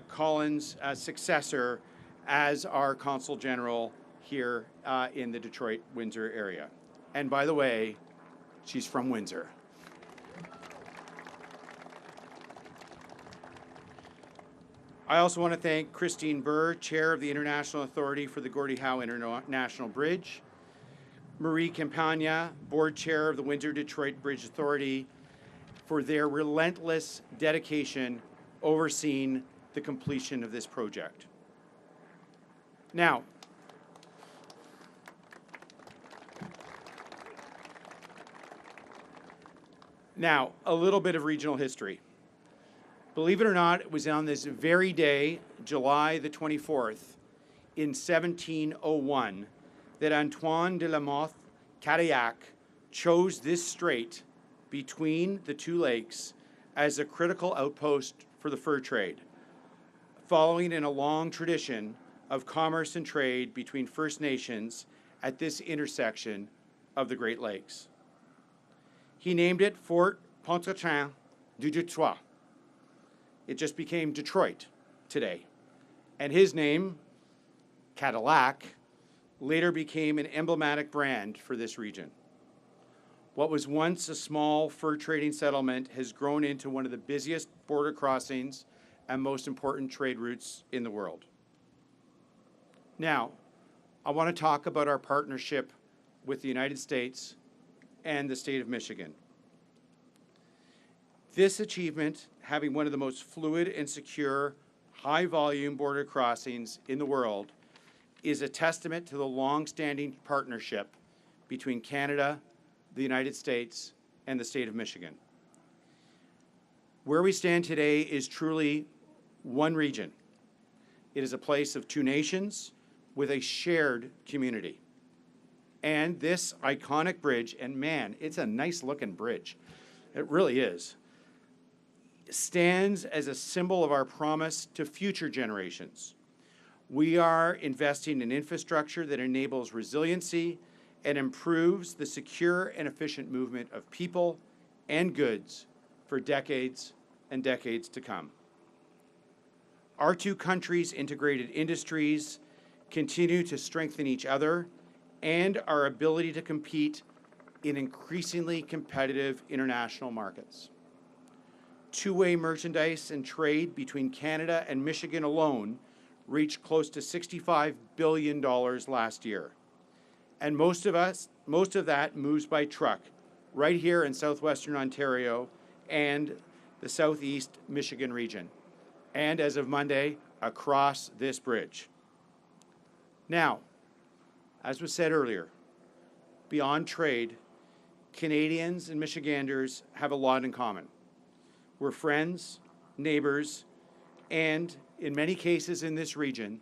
Colin's successor as our Consul General here in the Detroit, Windsor area. And by the way, she's from Windsor. I also want to thank Christine Burr, Chair of the International Authority for the Gordie Howe International Bridge, Marie Campagna, Board Chair of the Windsor-Detroit Bridge Authority, for their relentless dedication overseeing the completion of this project. Now, a little bit of regional history. Believe it or not, it was on this very day, July the 24th, in 1701, that Antoine de la Mothe Cadillac chose this strait between the two lakes as a critical outpost for the fur trade, following in a long tradition of commerce and trade between First Nations at this intersection of the Great Lakes. He named it Fort Pontchartrain du Detroit. It just became Detroit today. And his name, Cadillac, later became an emblematic brand for this region. What was once a small fur trading settlement has grown into one of the busiest border crossings and most important trade routes in the world. Now, I want to talk about our partnership with the United States and the state of Michigan. This achievement, having one of the most fluid and secure, high-volume border crossings in the world, is a testament to the long-standing partnership between Canada, the United States, and the state of Michigan. Where we stand today is truly one region. It is a place of two nations with a shared community. And this iconic bridge, and man, it's a nice-looking bridge. It really is. Stands as a symbol of our promise to future generations. We are investing in infrastructure that enables resiliency and improves the secure and efficient movement of people and goods for decades and decades to come. Our two countries' integrated industries continue to strengthen each other and our ability to compete in increasingly competitive international markets. Two-way merchandise and trade between Canada and Michigan alone reached close to $65 billion last year. And most of that moves by truck right here in southwestern Ontario and the southeast Michigan region. And as of Monday, across this bridge. Now, as was said earlier, beyond trade, Canadians and Michiganders have a lot in common. We're friends, neighbors, and in many cases in this region,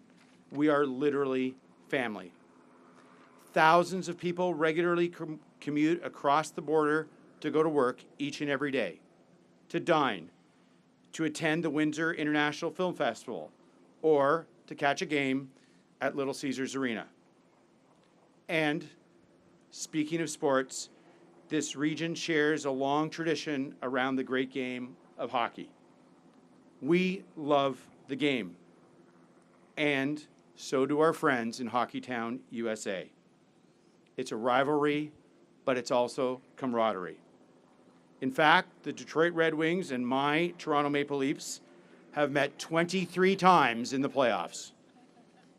we are literally family. Thousands of people regularly commute across the border to go to work each and every day, to dine, to attend the Windsor International Film Festival, or to catch a game at Little Caesars Arena. And speaking of sports, this region shares a long tradition around the great game of hockey. We love the game, and so do our friends in Hockeytown, USA. It's a rivalry, but it's also camaraderie. In fact, the Detroit Red Wings and my Toronto Maple Leafs have met 23 times in the playoffs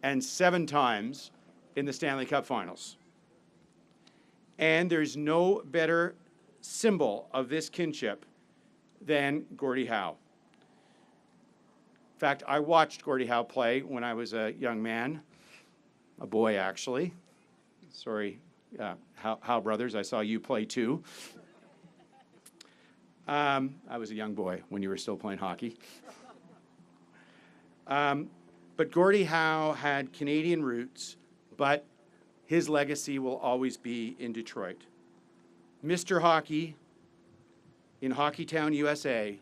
and 7 times in the Stanley Cup Finals. And there's no better symbol of this kinship than Gordie Howe. In fact, I watched Gordie Howe play when I was a young man, a boy actually. Sorry, Howe brothers, I saw you play too. I was a young boy when you were still playing hockey. But Gordie Howe had Canadian roots, but his legacy will always be in Detroit. Mr. Hockey in Hockeytown, USA,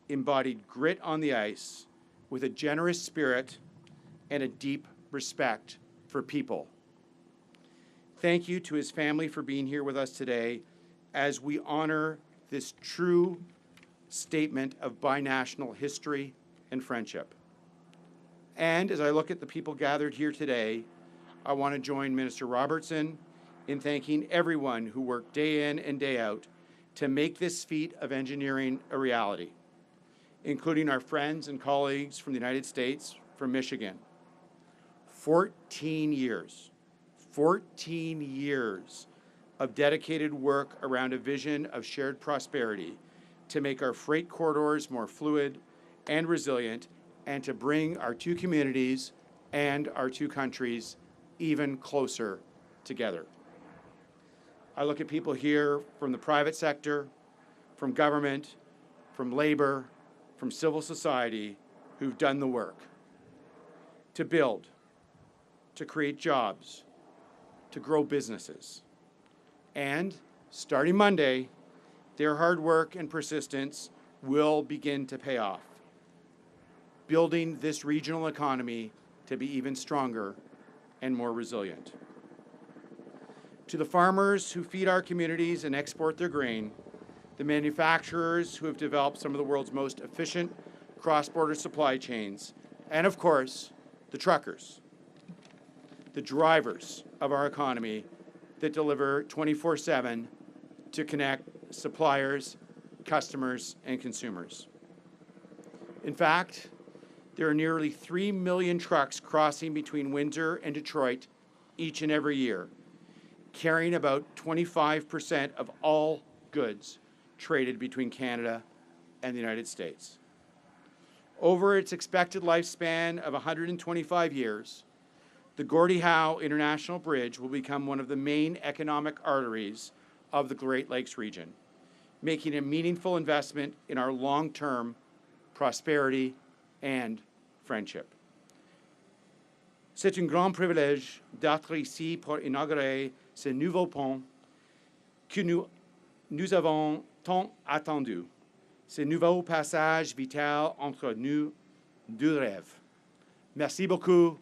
embodied grit on the ice with a generous spirit and a deep respect for people. Thank you to his family for being here with us today as we honor this true statement of binational history and friendship. And as I look at the people gathered here today, I want to join Minister Robertson in thanking everyone who worked day in and day out to make this feat of engineering a reality, including our friends and colleagues from the United States, from Michigan. 14 years of dedicated work around a vision of shared prosperity to make our freight corridors more fluid and resilient, and to bring our two communities and our two countries even closer together. I look at people here from the private sector, from government, from labor, from civil society, who've done the work to build, to create jobs, to grow businesses. And starting Monday, their hard work and persistence will begin to pay off, building this regional economy to be even stronger and more resilient. To the farmers who feed our communities and export their grain, the manufacturers who have developed some of the world's most efficient cross-border supply chains, and of course, the truckers, the drivers of our economy that deliver 24/7 to connect suppliers, customers, and consumers. In fact, there are nearly 3 million trucks crossing between Windsor and Detroit each and every year, carrying about 25% of all goods traded between Canada and the United States. Over its expected lifespan of 125 years, the Gordie Howe International Bridge will become one of the main economic arteries of the Great Lakes region, making a meaningful investment in our long-term prosperity and friendship. C'est un grand privilège d'être ici pour inaugurer ce nouveau pont que nous avons tant attendu, ce nouveau passage vital entre nous deux rêves. Merci beaucoup,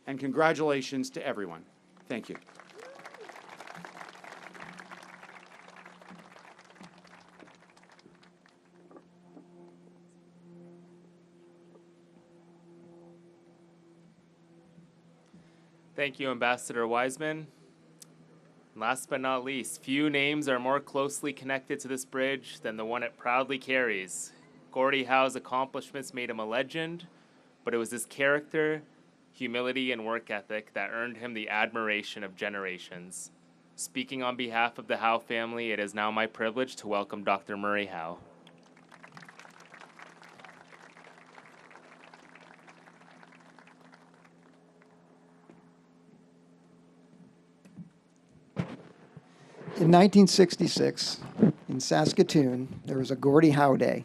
and congratulations to everyone. Thank you. Thank you, Ambassador Wiseman. Last but not least, few names are more closely connected to this bridge than the one it proudly carries. Gordie Howe's accomplishments made him a legend, but it was his character, humility, and work ethic that earned him the admiration of generations. Speaking on behalf of the Howe family, it is now my privilege to welcome Dr. Murray Howe. In 1966, in Saskatoon, there was a Gordie Howe Day.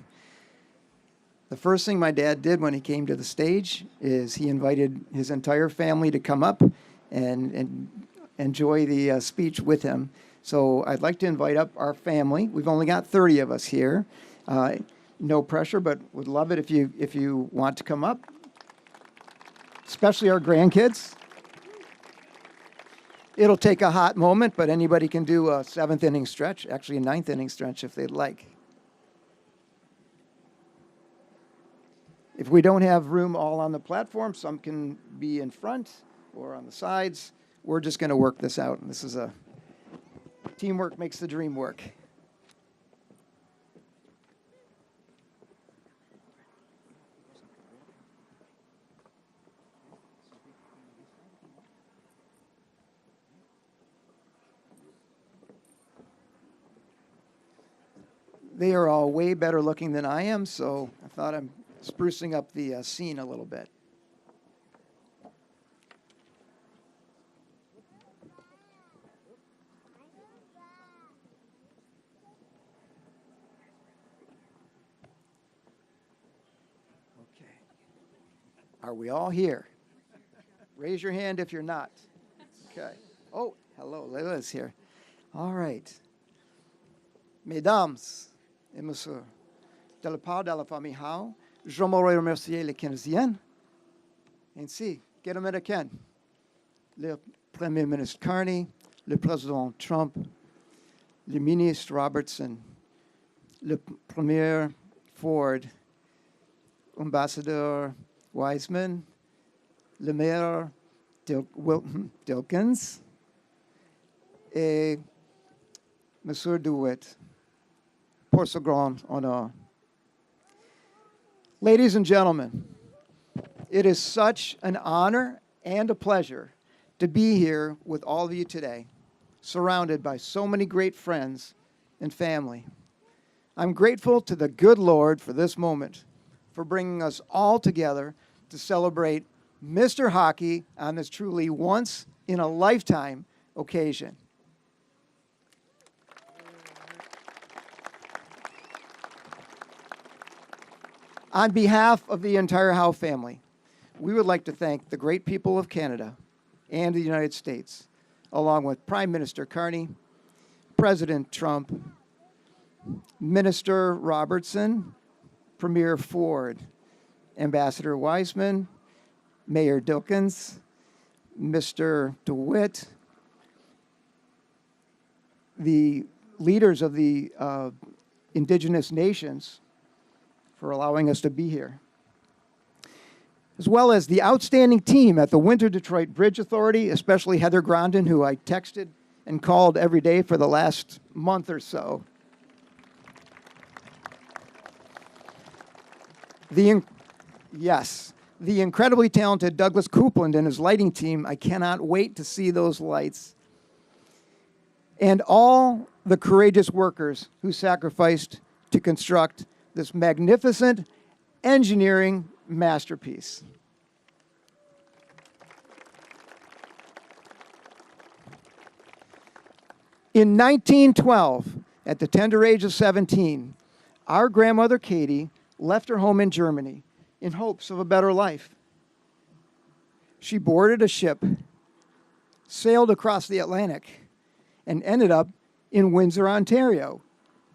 The first thing my dad did when he came to the stage is he invited his entire family to come up and enjoy the speech with him. So I'd like to invite up our family. We've only got 30 of us here. No pressure, but would love it if you want to come up, especially our grandkids. It'll take a hot moment, but anybody can do a 7th inning stretch, actually a 9th inning stretch if they'd like. If we don't have room all on the platform, some can be in front or on the sides. We're just going to work this out. And this is teamwork makes the dream work. They are all way better looking than I am, so I thought I'm sprucing up the scene a little bit. Okay. Are we all here? Raise your hand if you're not. Okay. Oh, hello, Leila's here. All right. Mesdames et messieurs, de la part de la famille Howe, j'aimerais remercier les Canadiens, ainsi que les Américains, le Premier ministre Carney, le Président Trump, le ministre Robertson, le Premier Ford, Ambassadeur Wiseman, le Maire Dilkins, et Monsieur DeWitt, pour ce grand honneur. Ladies and gentlemen, it is such an honor and a pleasure to be here with all of you today, surrounded by so many great friends and family. I'm grateful to the good Lord for this moment, for bringing us all together to celebrate Mr. Hockey on this truly once-in-a-lifetime occasion. On behalf of the entire Howe family, we would like to thank the great people of Canada and the United States, along with Prime Minister Carney, President Trump, Minister Robertson, Premier Ford, Ambassador Wiseman, Mayor Dilkins, Mr. DeWitt, the leaders of the indigenous nations for allowing us to be here, as well as the outstanding team at the Windsor Detroit Bridge Authority, especially Heather Grondin, who I texted and called every day for the last month or so. The incredibly talented Douglas Coupland and his lighting team. I cannot wait to see those lights. And all the courageous workers who sacrificed to construct this magnificent engineering masterpiece. In 1912, at the tender age of 17, our grandmother Katie left her home in Germany in hopes of a better life. She boarded a ship, sailed across the Atlantic, and ended up in Windsor, Ontario,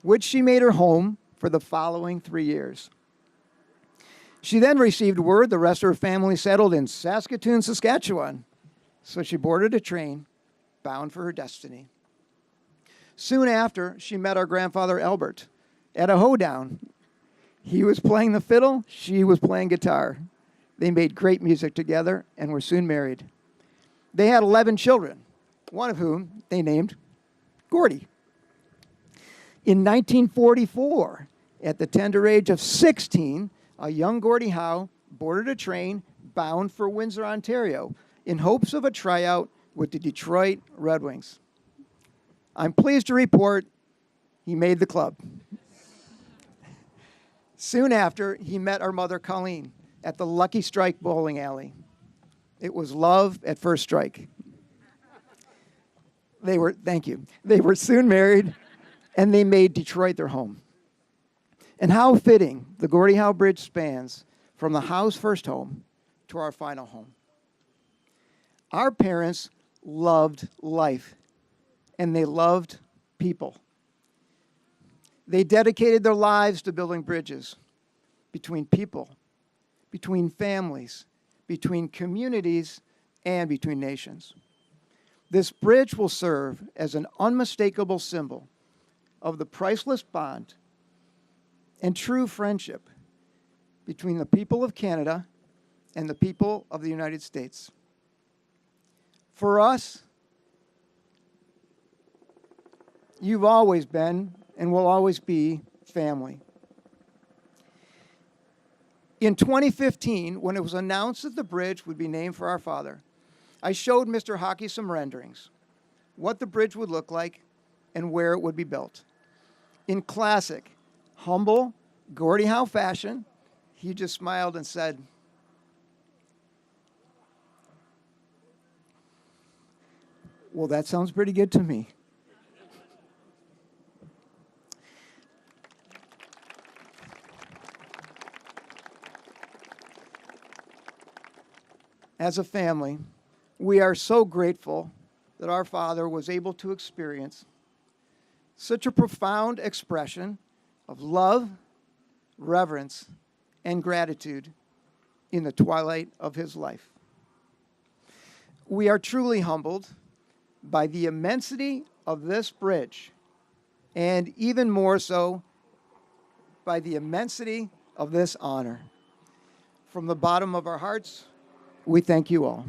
which she made her home for the following 3 years. She then received word the rest of her family settled in Saskatoon, Saskatchewan, so she boarded a train bound for her destiny. Soon after, she met our grandfather Albert at a hoedown. He was playing the fiddle, she was playing guitar. They made great music together and were soon married. They had 11 children, one of whom they named Gordie. In 1944, at the tender age of 16, a young Gordie Howe boarded a train bound for Windsor, Ontario, in hopes of a tryout with the Detroit Red Wings. I'm pleased to report he made the club. Soon after, he met our mother, Colleen, at the Lucky Strike bowling alley. It was love at first strike. They were soon married, and they made Detroit their home. And how fitting the Gordie Howe Bridge spans from the Howe's first home to our final home. Our parents loved life, and they loved people. They dedicated their lives to building bridges between people, between families, between communities, and between nations. This bridge will serve as an unmistakable symbol of the priceless bond and true friendship between the people of Canada and the people of the United States. For us, you've always been and will always be family. In 2015, when it was announced that the bridge would be named for our father, I showed Mr. Hockey some renderings, what the bridge would look like and where it would be built. In classic, humble Gordie Howe fashion, he just smiled and said, "Well, that sounds pretty good to me." As a family, we are so grateful that our father was able to experience such a profound expression of love, reverence, and gratitude in the twilight of his life. We are truly humbled by the immensity of this bridge, and even more so by the immensity of this honor. From the bottom of our hearts, we thank you all.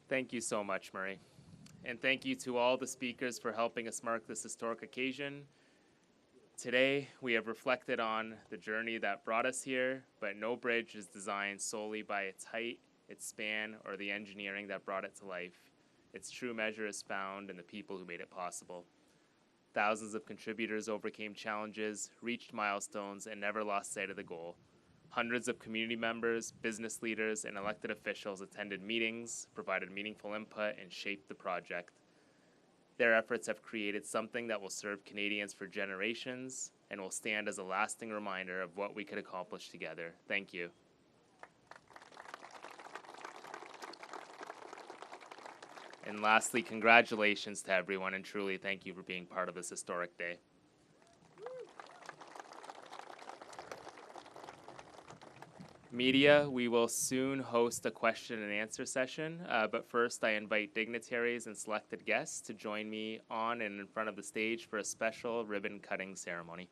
Thank you so much, Murray. And thank you to all the speakers for helping us mark this historic occasion. Today, we have reflected on the journey that brought us here, but no bridge is designed solely by its height, its span, or the engineering that brought it to life. Its true measure is found in the people who made it possible. Thousands of contributors overcame challenges, reached milestones, and never lost sight of the goal. Hundreds of community members, business leaders, and elected officials attended meetings, provided meaningful input, and shaped the project. Their efforts have created something that will serve Canadians for generations and will stand as a lasting reminder of what we could accomplish together. Thank you. And lastly, congratulations to everyone, and truly thank you for being part of this historic day. Media, we will soon host a question and answer session, but first I invite dignitaries and selected guests to join me on and in front of the stage for a special ribbon cutting ceremony.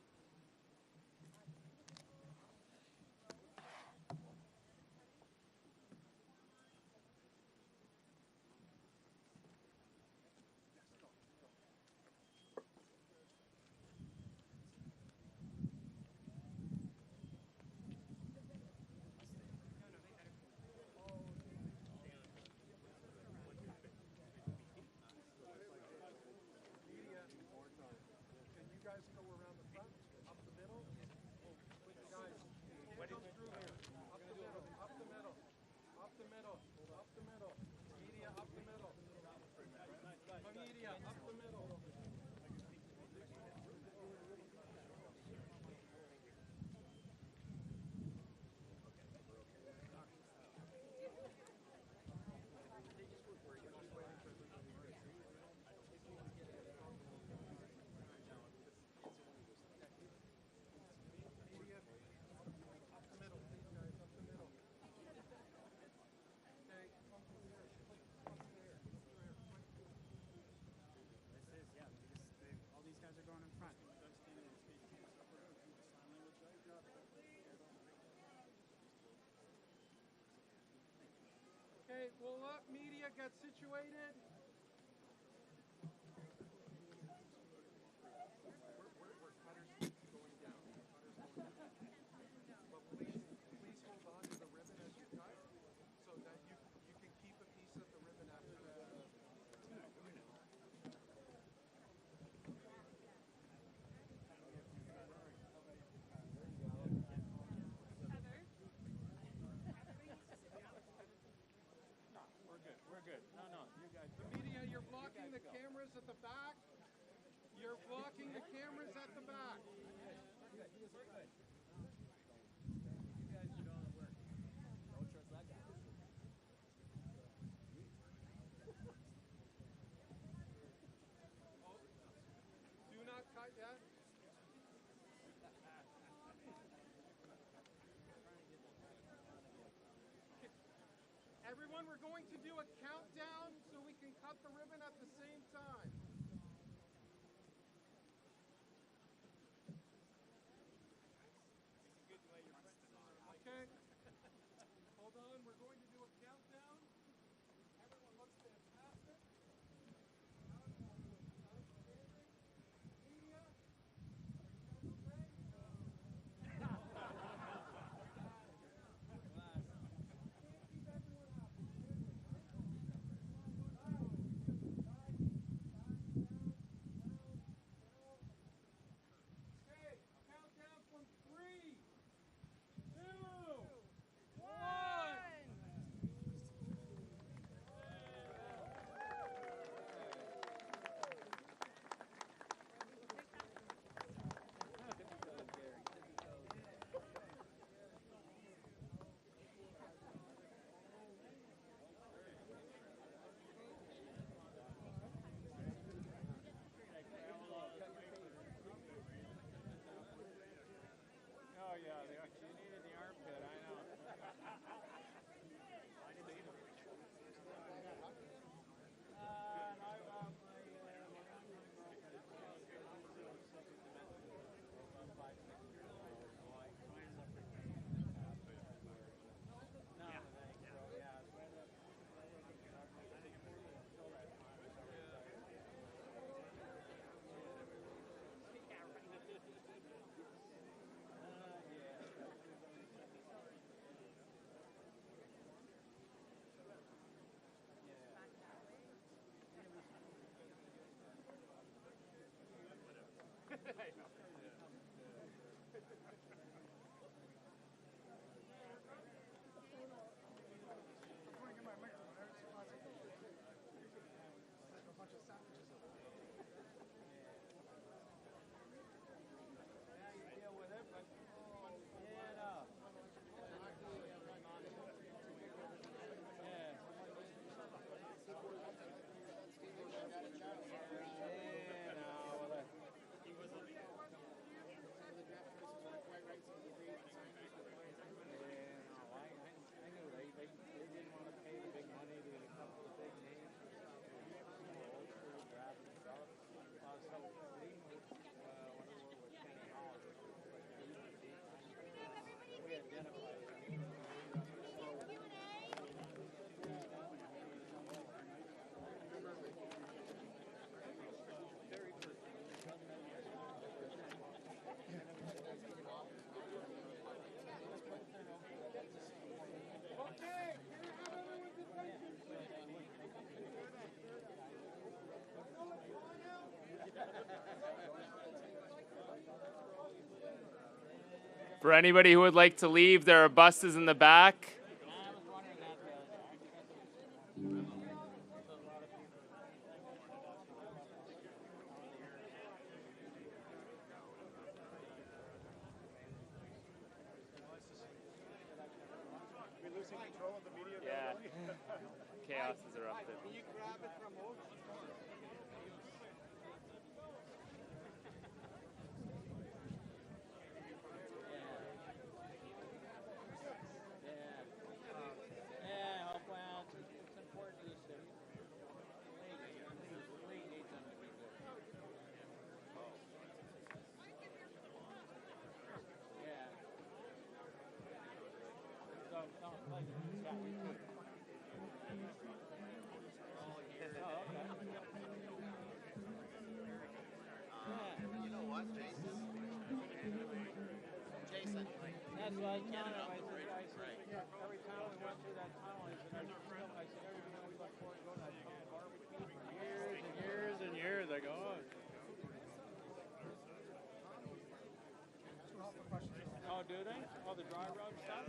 Okay, will media get situated? Please hold on to the ribbon as you cut so that you can keep a piece of the ribbon after the... Media, you're blocking the cameras at the back. You're blocking the cameras at the back. Do not cut yet. Everyone, we're going to do a countdown so we can cut the ribbon at the same time. Okay. Hold on, we're going to do a countdown. Everyone looks fantastic. Media. For anybody who would like to leave, there are buses in the back. Yeah. Chaos has erupted. That's what I told him. I said, every time we went through that tunnel, I said, every time we look forward to go to that tunnel barbecue for years and years and years. I go, oh. Oh, do they? Oh, the dry rub stuff?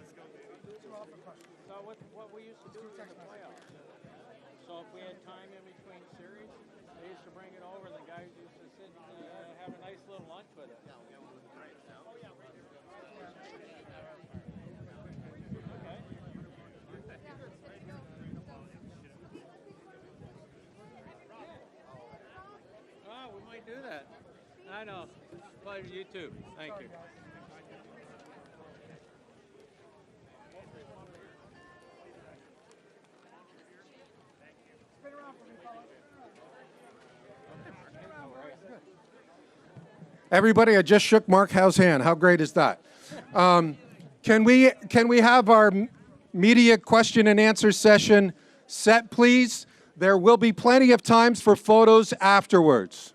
So what we used to do in the playoffs. So if we had time in between series, they used to bring it over. The guys used to sit and have a nice little lunch with it. Yeah, we got one right now. Oh, yeah, right here. Oh, we might do that. I know. Pleasure, you too. Thank you. Everybody, I just shook Mark Howe's hand. How great is that? Can we have our media question and answer session set, please? There will be plenty of times for photos afterwards.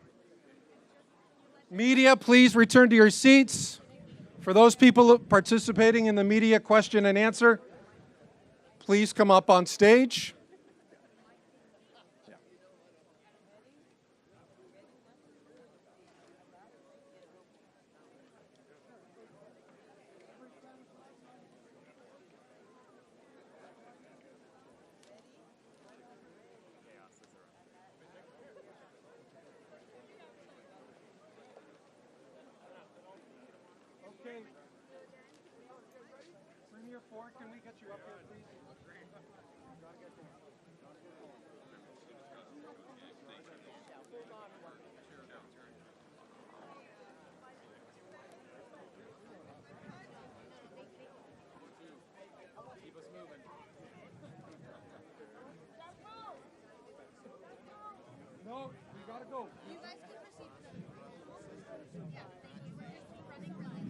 Media, please return to your seats. For those people participating in the media question and answer, please come up on stage. Okay. Premier Ford, can we get you up here, please? No, you gotta go. You guys can proceed. Yeah, thank you. Running line.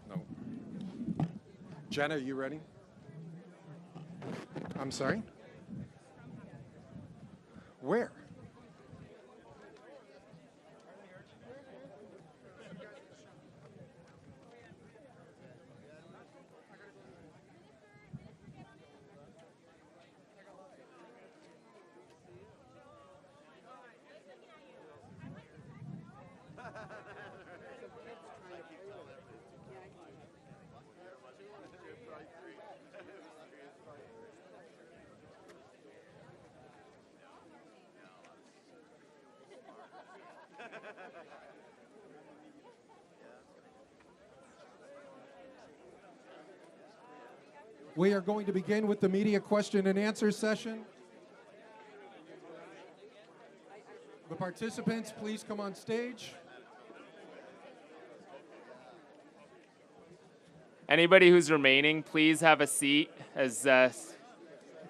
No. Jenna, are you ready? I'm sorry? Where? We are going to begin with the media question and answer session. The participants, please come on stage. Anybody who's remaining, please have a seat as If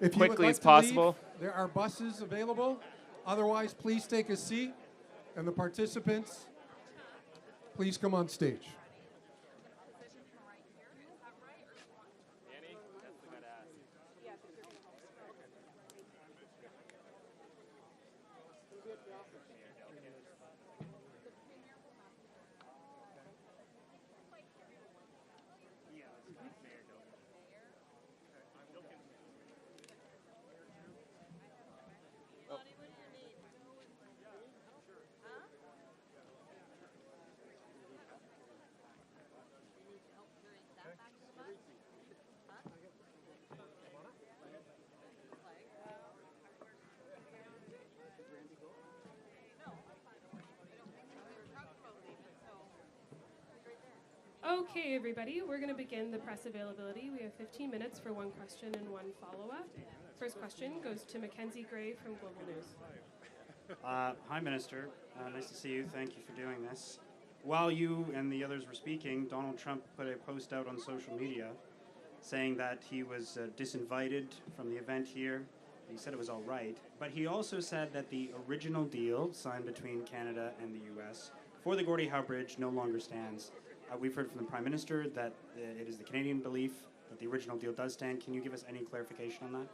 you would quickly like as to possible. leave, there are buses available. Otherwise, please take a seat. And the participants, please come on stage. Okay, everybody, we're going to begin the press availability. We have 15 minutes for one question and one follow-up. First question goes to Mackenzie Gray from Global News. Hi, Minister. Nice to see you. Thank you for doing this. While you and the others were speaking, Donald Trump put a post out on social media saying that he was disinvited from the event here. He said it was all right, but he also said that the original deal signed between Canada and the U.S. for the Gordie Howe Bridge no longer stands. We've heard from the Prime Minister that it is the Canadian belief that the original deal does stand. Can you give us any clarification on that?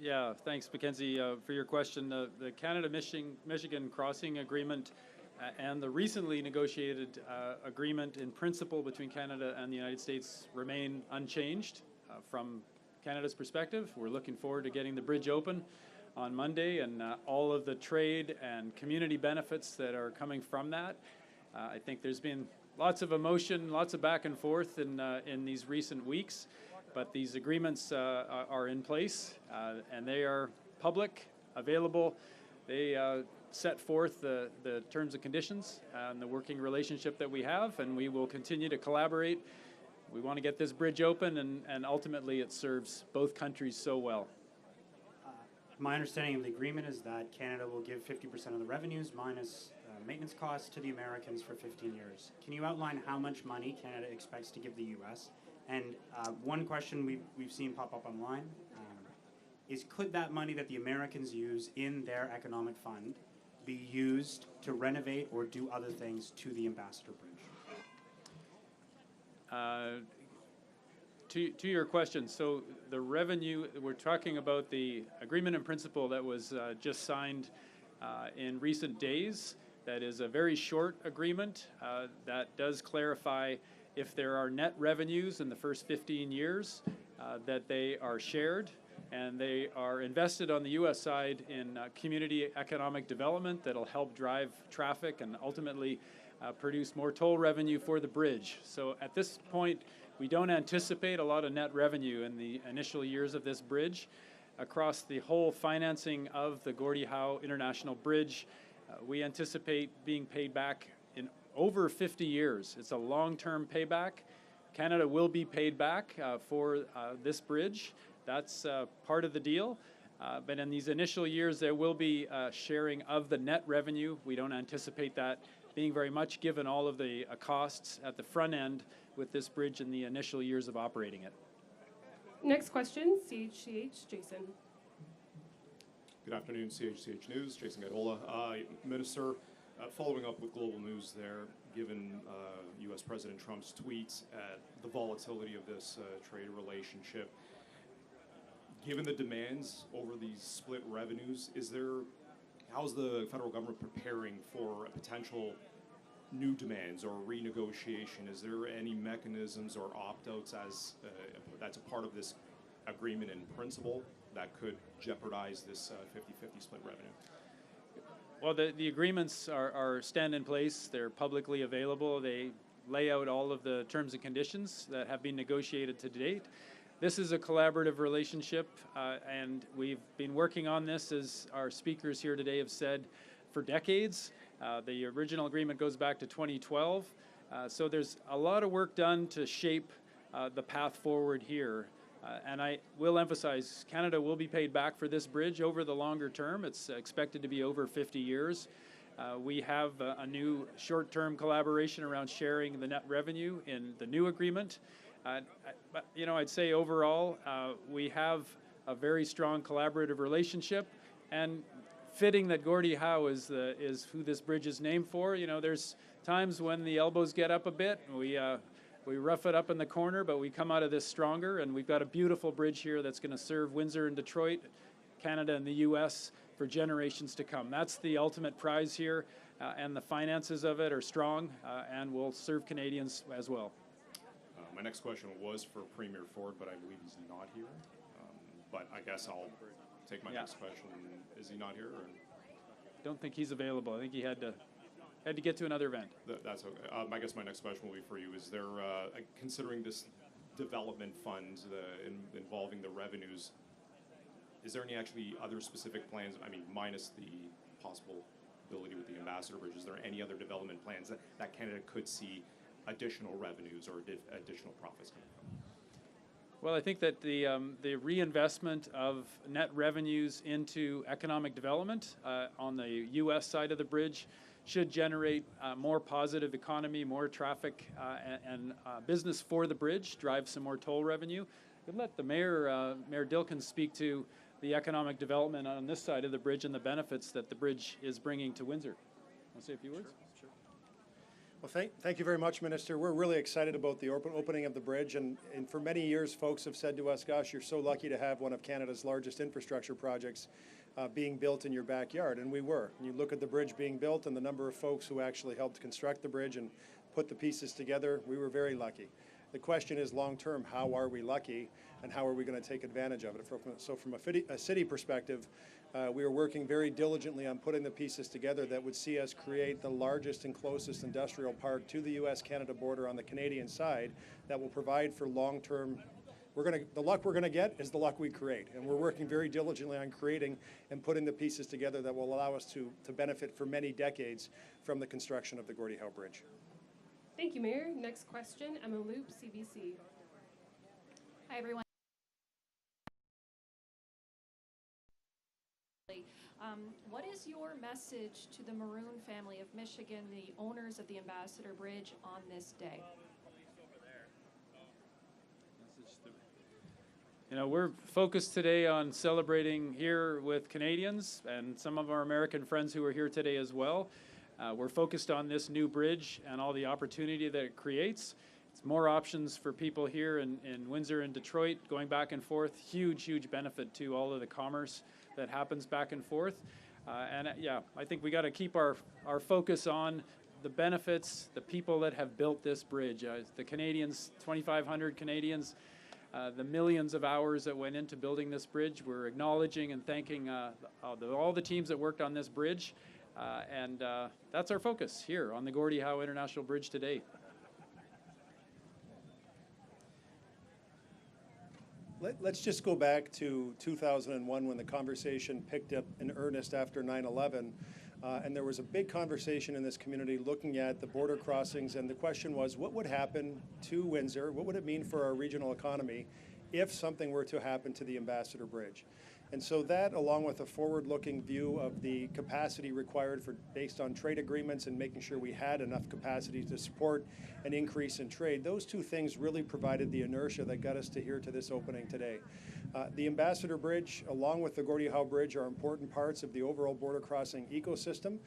Yeah, thanks, Mackenzie, for your question. The Canada-Michigan crossing agreement and the recently negotiated agreement in principle between Canada and the United States remain unchanged from Canada's perspective. We're looking forward to getting the bridge open on Monday and all of the trade and community benefits that are coming from that. I think there's been lots of emotion, lots of back and forth in these recent weeks, but these agreements are in place and they are public, available. They set forth the terms and conditions and the working relationship that we have, and we will continue to collaborate. We want to get this bridge open, and ultimately it serves both countries so well. My understanding of the agreement is that Canada will give 50% of the revenues minus maintenance costs to the Americans for 15 years. Can you outline how much money Canada expects to give the U.S.? And one question we've seen pop up online is, could that money that the Americans use in their economic fund be used to renovate or do other things to the Ambassador Bridge? To your question, so the revenue, we're talking about the agreement in principle that was just signed in recent days. That is a very short agreement that does clarify if there are net revenues in the first 15 years that they are shared, and they are invested on the U.S. side in community economic development that'll help drive traffic and ultimately produce more toll revenue for the bridge. So at this point, we don't anticipate a lot of net revenue in the initial years of this bridge. Across the whole financing of the Gordie Howe International Bridge, we anticipate being paid back in over 50 years. It's a long-term payback. Canada will be paid back for this bridge. That's part of the deal. But in these initial years, there will be sharing of the net revenue. We don't anticipate that being very much, given all of the costs at the front end with this bridge in the initial years of operating it. Next question, CHCH, Jason. Good afternoon, CHCH News. Jason Gadola. Minister, following up with Global News there, given U.S. President Trump's tweets at the volatility of this trade relationship, given the demands over these split revenues, how's the federal government preparing for a potential new demands or renegotiation? Is there any mechanisms or opt-outs that's a part of this agreement in principle that could jeopardize this 50-50 split revenue? Well, the agreements stand in place. They're publicly available. They lay out all of the terms and conditions that have been negotiated to date. This is a collaborative relationship, and we've been working on this, as our speakers here today have said, for decades. The original agreement goes back to 2012. So there's a lot of work done to shape the path forward here. And I will emphasize, Canada will be paid back for this bridge over the longer term. It's expected to be over 50 years. We have a new short-term collaboration around sharing the net revenue in the new agreement. But, you know, I'd say overall, we have a very strong collaborative relationship, and fitting that Gordie Howe is who this bridge is named for. You know, there's times when the elbows get up a bit. We rough it up in the corner, but we come out of this stronger, and we've got a beautiful bridge here that's going to serve Windsor and Detroit, Canada and the U.S. for generations to come. That's the ultimate prize here, and the finances of it are strong and will serve Canadians as well. My next question was for Premier Ford, but I believe he's not here. But I guess I'll take my next question. Is he not here? Or? Don't think he's available. I think he had to get to another event. That's okay. I guess my next question will be for you. Is there, considering this development fund involving the revenues, is there any actually other specific plans, I mean, minus the possibility with the Ambassador Bridge, is there any other development plans that Canada could see additional revenues or additional profits coming from? Well, I think that the reinvestment of net revenues into economic development on the U.S. side of the bridge should generate more positive economy, more traffic and business for the bridge, drive some more toll revenue. I'd let the Mayor, Mayor Dilkens, speak to the economic development on this side of the bridge and the benefits that the bridge is bringing to Windsor. Want to say a few words? Sure. Well, thank you very much, Minister. We're really excited about the opening of the bridge, and for many years, folks have said to us, gosh, you're so lucky to have one of Canada's largest infrastructure projects being built in your backyard, and we were. And you look at the bridge being built and the number of folks who actually helped construct the bridge and put the pieces together, we were very lucky. The question is, long-term, how are we lucky, and how are we going to take advantage of it? So from a city perspective, we are working very diligently on putting the pieces together that would see us create the largest and closest industrial park to the U.S.-Canada border on the Canadian side that will provide for long-term. The luck we're going to get is the luck we create, and we're working very diligently on creating and putting the pieces together that will allow us to benefit for many decades from the construction of the Gordie Howe Bridge. Thank you, Mayor. Next question, Emma Loop, CBC. Hi, everyone. What is your message to the Maroon family of Michigan, the owners of the Ambassador Bridge, on this day? You know, we're focused today on celebrating here with Canadians and some of our American friends who are here today as well. We're focused on this new bridge and all the opportunity that it creates. It's more options for people here in Windsor and Detroit going back and forth. Huge, huge benefit to all of the commerce that happens back and forth. Yeah, I think we got to keep our focus on the benefits, the people that have built this bridge, the Canadians, 2,500 Canadians, the millions of hours that went into building this bridge. We're acknowledging and thanking all the teams that worked on this bridge. And that's our focus here on the Gordie Howe International Bridge today. Let's just go back to 2001 when the conversation picked up in earnest after 9/11. And there was a big conversation in this community looking at the border crossings, and the question was, what would happen to Windsor? What would it mean for our regional economy if something were to happen to the Ambassador Bridge? And so that, along with a forward-looking view of the capacity required based on trade agreements and making sure we had enough capacity to support an increase in trade, those two things really provided the inertia that got us to here to this opening today. The Ambassador Bridge, along with the Gordie Howe Bridge, are important parts of the overall border crossing ecosystem.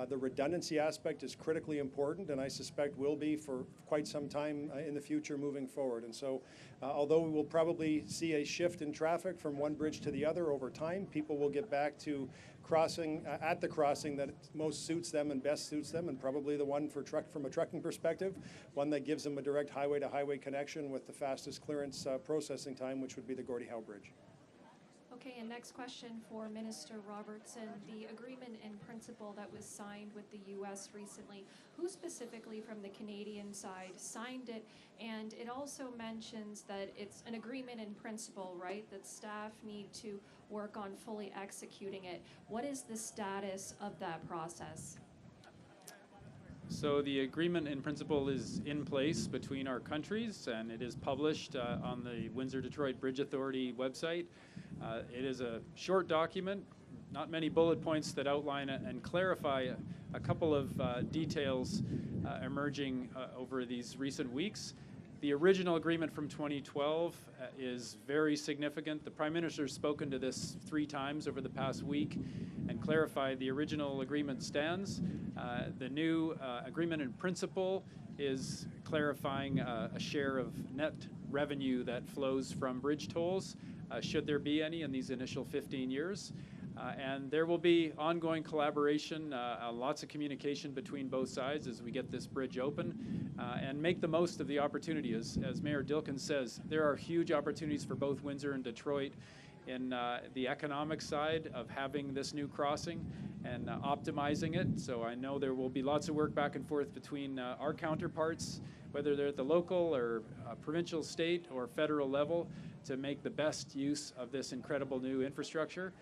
The redundancy aspect is critically important, and I suspect will be for quite some time in the future moving forward. And so, although we will probably see a shift in traffic from one bridge to the other over time, people will get back to crossing at the crossing that most suits them and best suits them, and probably the one from a trucking perspective, one that gives them a direct highway-to-highway connection with the fastest clearance processing time, which would be the Gordie Howe Bridge. Okay, and next question for Minister Robertson. The agreement in principle that was signed with the U.S. recently, who specifically from the Canadian side signed it? And it also mentions that it's an agreement in principle, right, that staff need to work on fully executing it. What is the status of that process? So the agreement in principle is in place between our countries, and it is published on the Windsor-Detroit Bridge Authority website. It is a short document, not many bullet points that outline and clarify a couple of details emerging over these recent weeks. The original agreement from 2012 is very significant. The Prime Minister has spoken to this 3 times over the past week and clarified the original agreement stands. The new agreement in principle is clarifying a share of net revenue that flows from bridge tolls, should there be any in these initial 15 years. And there will be ongoing collaboration, lots of communication between both sides as we get this bridge open and make the most of the opportunity. As Mayor Dilkin says, there are huge opportunities for both Windsor and Detroit in the economic side of having this new crossing and optimizing it. So I know there will be lots of work back and forth between our counterparts, whether they're at the local or provincial, state, or federal level, to make the best use of this incredible new infrastructure.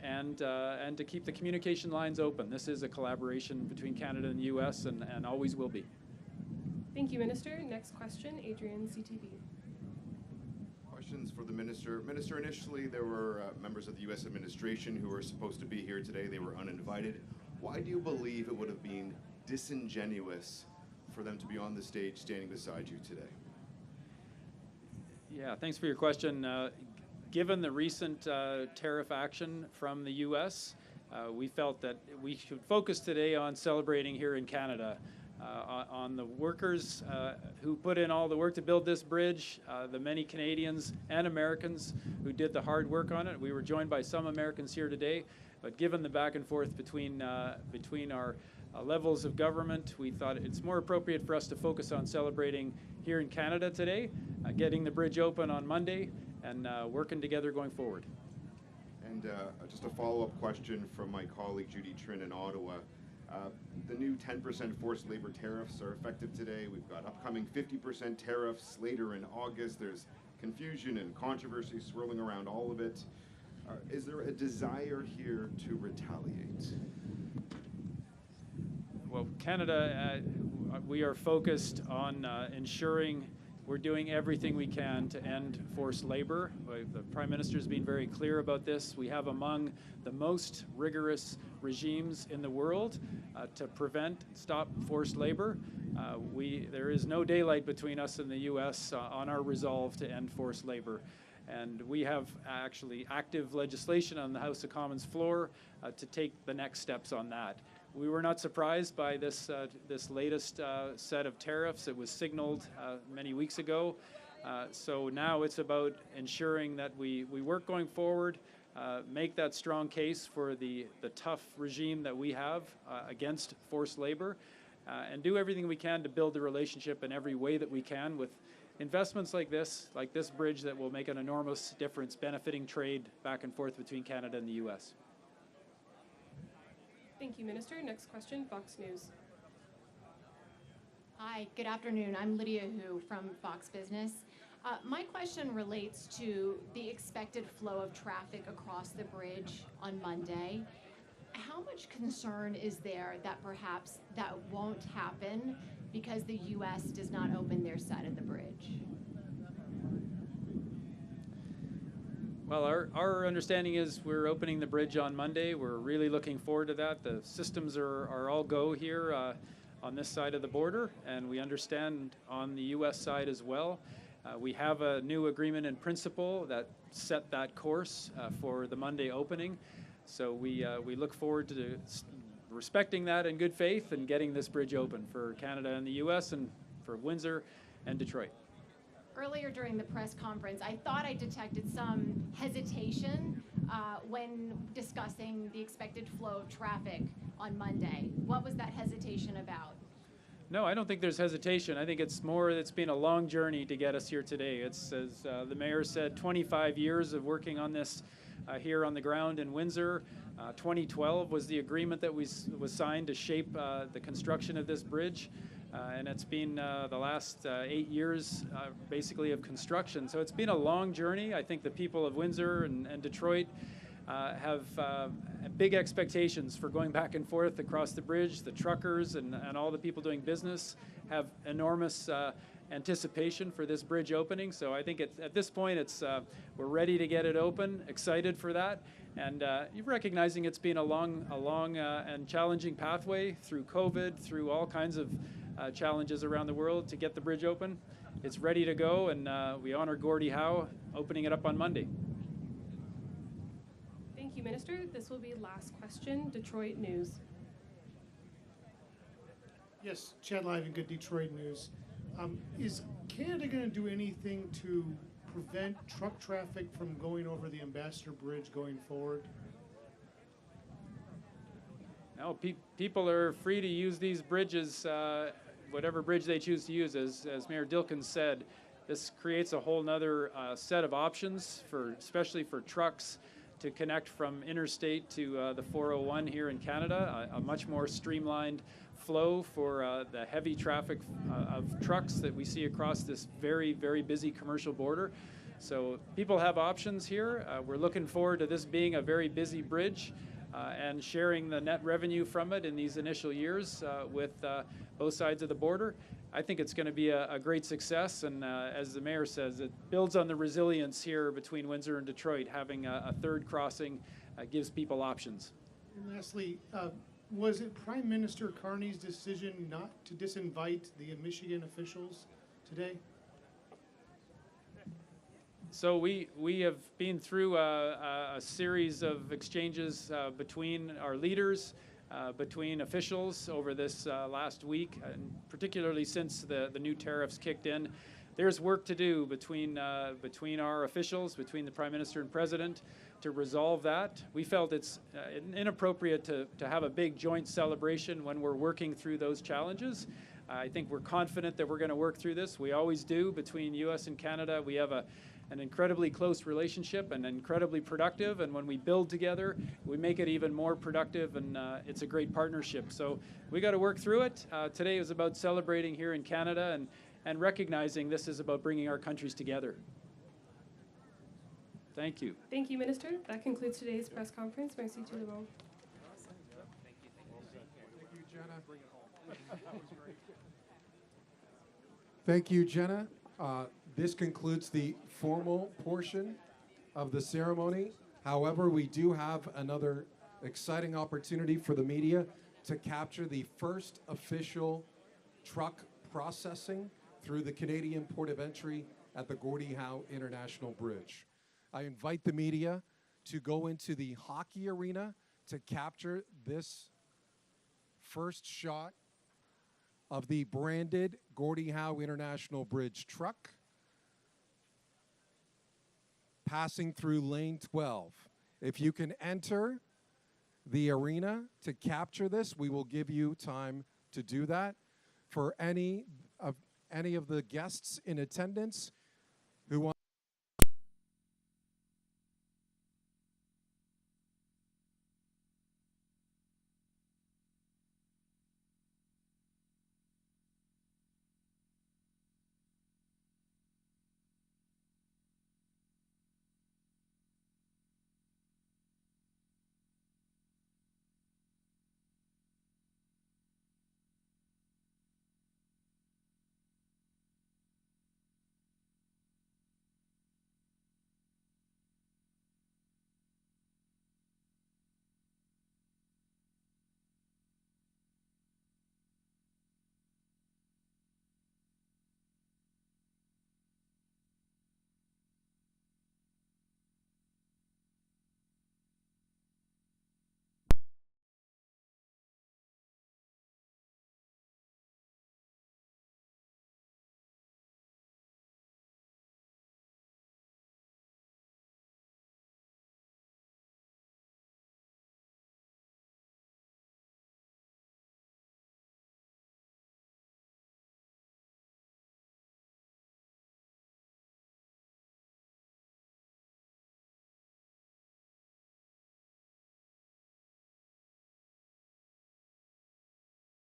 And to keep the communication lines open. This is a collaboration between Canada and the U.S. and always will be. Thank you, Minister. Next question, Adrian, CTV. Questions for the Minister. Minister, initially there were members of the U.S. administration who were supposed to be here today. They were uninvited. Why do you believe it would have been disingenuous for them to be on the stage standing beside you today? Yeah, thanks for your question. Given the recent tariff action from the U.S., we felt that we should focus today on celebrating here in Canada, on the workers who put in all the work to build this bridge, the many Canadians and Americans who did the hard work on it. We were joined by some Americans here today, but given the back and forth between our levels of government, we thought it's more appropriate for us to focus on celebrating here in Canada today, getting the bridge open on Monday, and working together going forward. And just a follow-up question from my colleague Judy Trin in Ottawa. The new 10% forced labor tariffs are effective today. We've got upcoming 50% tariffs later in August. There's confusion and controversy swirling around all of it. Is there a desire here to retaliate? Well, Canada, we are focused on ensuring we're doing everything we can to end forced labor. The Prime Minister has been very clear about this. We have among the most rigorous regimes in the world to prevent and stop forced labor. There is no daylight between us and the U.S. On our resolve to end forced labor. And we have actually active legislation on the House of Commons floor to take the next steps on that. We were not surprised by this latest set of tariffs. It was signaled many weeks ago. So now it's about ensuring that we work going forward, make that strong case for the tough regime that we have against forced labor, and do everything we can to build the relationship in every way that we can with investments like this bridge that will make an enormous difference benefiting trade back and forth between Canada and the U.S. Thank you, Minister. Next question, Fox News. Hi, good afternoon. I'm Lydia Hu from Fox Business. My question relates to the expected flow of traffic across the bridge on Monday. How much concern is there that perhaps that won't happen because the U.S. does not open their side of the bridge? Well, our understanding is we're opening the bridge on Monday. We're really looking forward to that. The systems are all go here on this side of the border, and we understand on the U.S. side as well. We have a new agreement in principle that set that course for the Monday opening. So we look forward to respecting that in good faith and getting this bridge open for Canada and the U.S. and for Windsor and Detroit. Earlier during the press conference, I thought I detected some hesitation when discussing the expected flow of traffic on Monday. What was that hesitation about? No, I don't think there's hesitation. I think it's been a long journey to get us here today. It's, as the mayor said, 25 years of working on this here on the ground in Windsor. 2012 was the agreement that was signed to shape the construction of this bridge. And it's been the last 8 years basically of construction. So it's been a long journey. I think the people of Windsor and Detroit have big expectations for going back and forth across the bridge. The truckers and all the people doing business have enormous anticipation for this bridge opening. So I think at this point we're ready to get it open, excited for that, and you're recognizing it's been a long and challenging pathway through COVID, through all kinds of challenges around the world to get the bridge open. It's ready to go, and we honor Gordie Howe opening it up on Monday. Thank you, Minister. This will be last question. Detroit News. Yes, Chad Live and Good Detroit News. Is Canada going to do anything to prevent truck traffic from going over the Ambassador Bridge going forward? No, people are free to use these bridges, whatever bridge they choose to use. As Mayor Dilkins said, this creates a whole nother set of options, especially for trucks, to connect from interstate to the 401 here in Canada, a much more streamlined flow for the heavy traffic of trucks that we see across this very, very busy commercial border. So people have options here. We're looking forward to this being a very busy bridge and sharing the net revenue from it in these initial years with both sides of the border. I think it's going to be a great success, and as the mayor says, it builds on the resilience here between Windsor and Detroit. Having a third crossing gives people options. And lastly, was it Prime Minister Carney's decision not to disinvite the Michigan officials today? So we have been through a series of exchanges between our leaders, between officials over this last week, and particularly since the new tariffs kicked in. There's work to do between our officials, between the Prime Minister and President, to resolve that. We felt it's inappropriate to have a big joint celebration when we're working through those challenges. I think we're confident that we're going to work through this. We always do between U.S. and Canada. We have an incredibly close relationship and incredibly productive, and when we build together, we make it even more productive, and it's a great partnership. So we got to work through it. Today is about celebrating here in Canada and recognizing this is about bringing our countries together. Thank you. Thank you, Minister. That concludes today's press conference. Merci tout le monde. Thank you, Jenna. This concludes the formal portion of the ceremony. However, we do have another exciting opportunity for the media to capture the first official truck processing through the Canadian Port of Entry at the Gordie Howe International Bridge. I invite the media to go into the hockey arena to capture this first shot of the branded Gordie Howe International Bridge truck passing through lane 12. If you can enter the arena to capture this, we will give you time to do that. For any of the guests in attendance,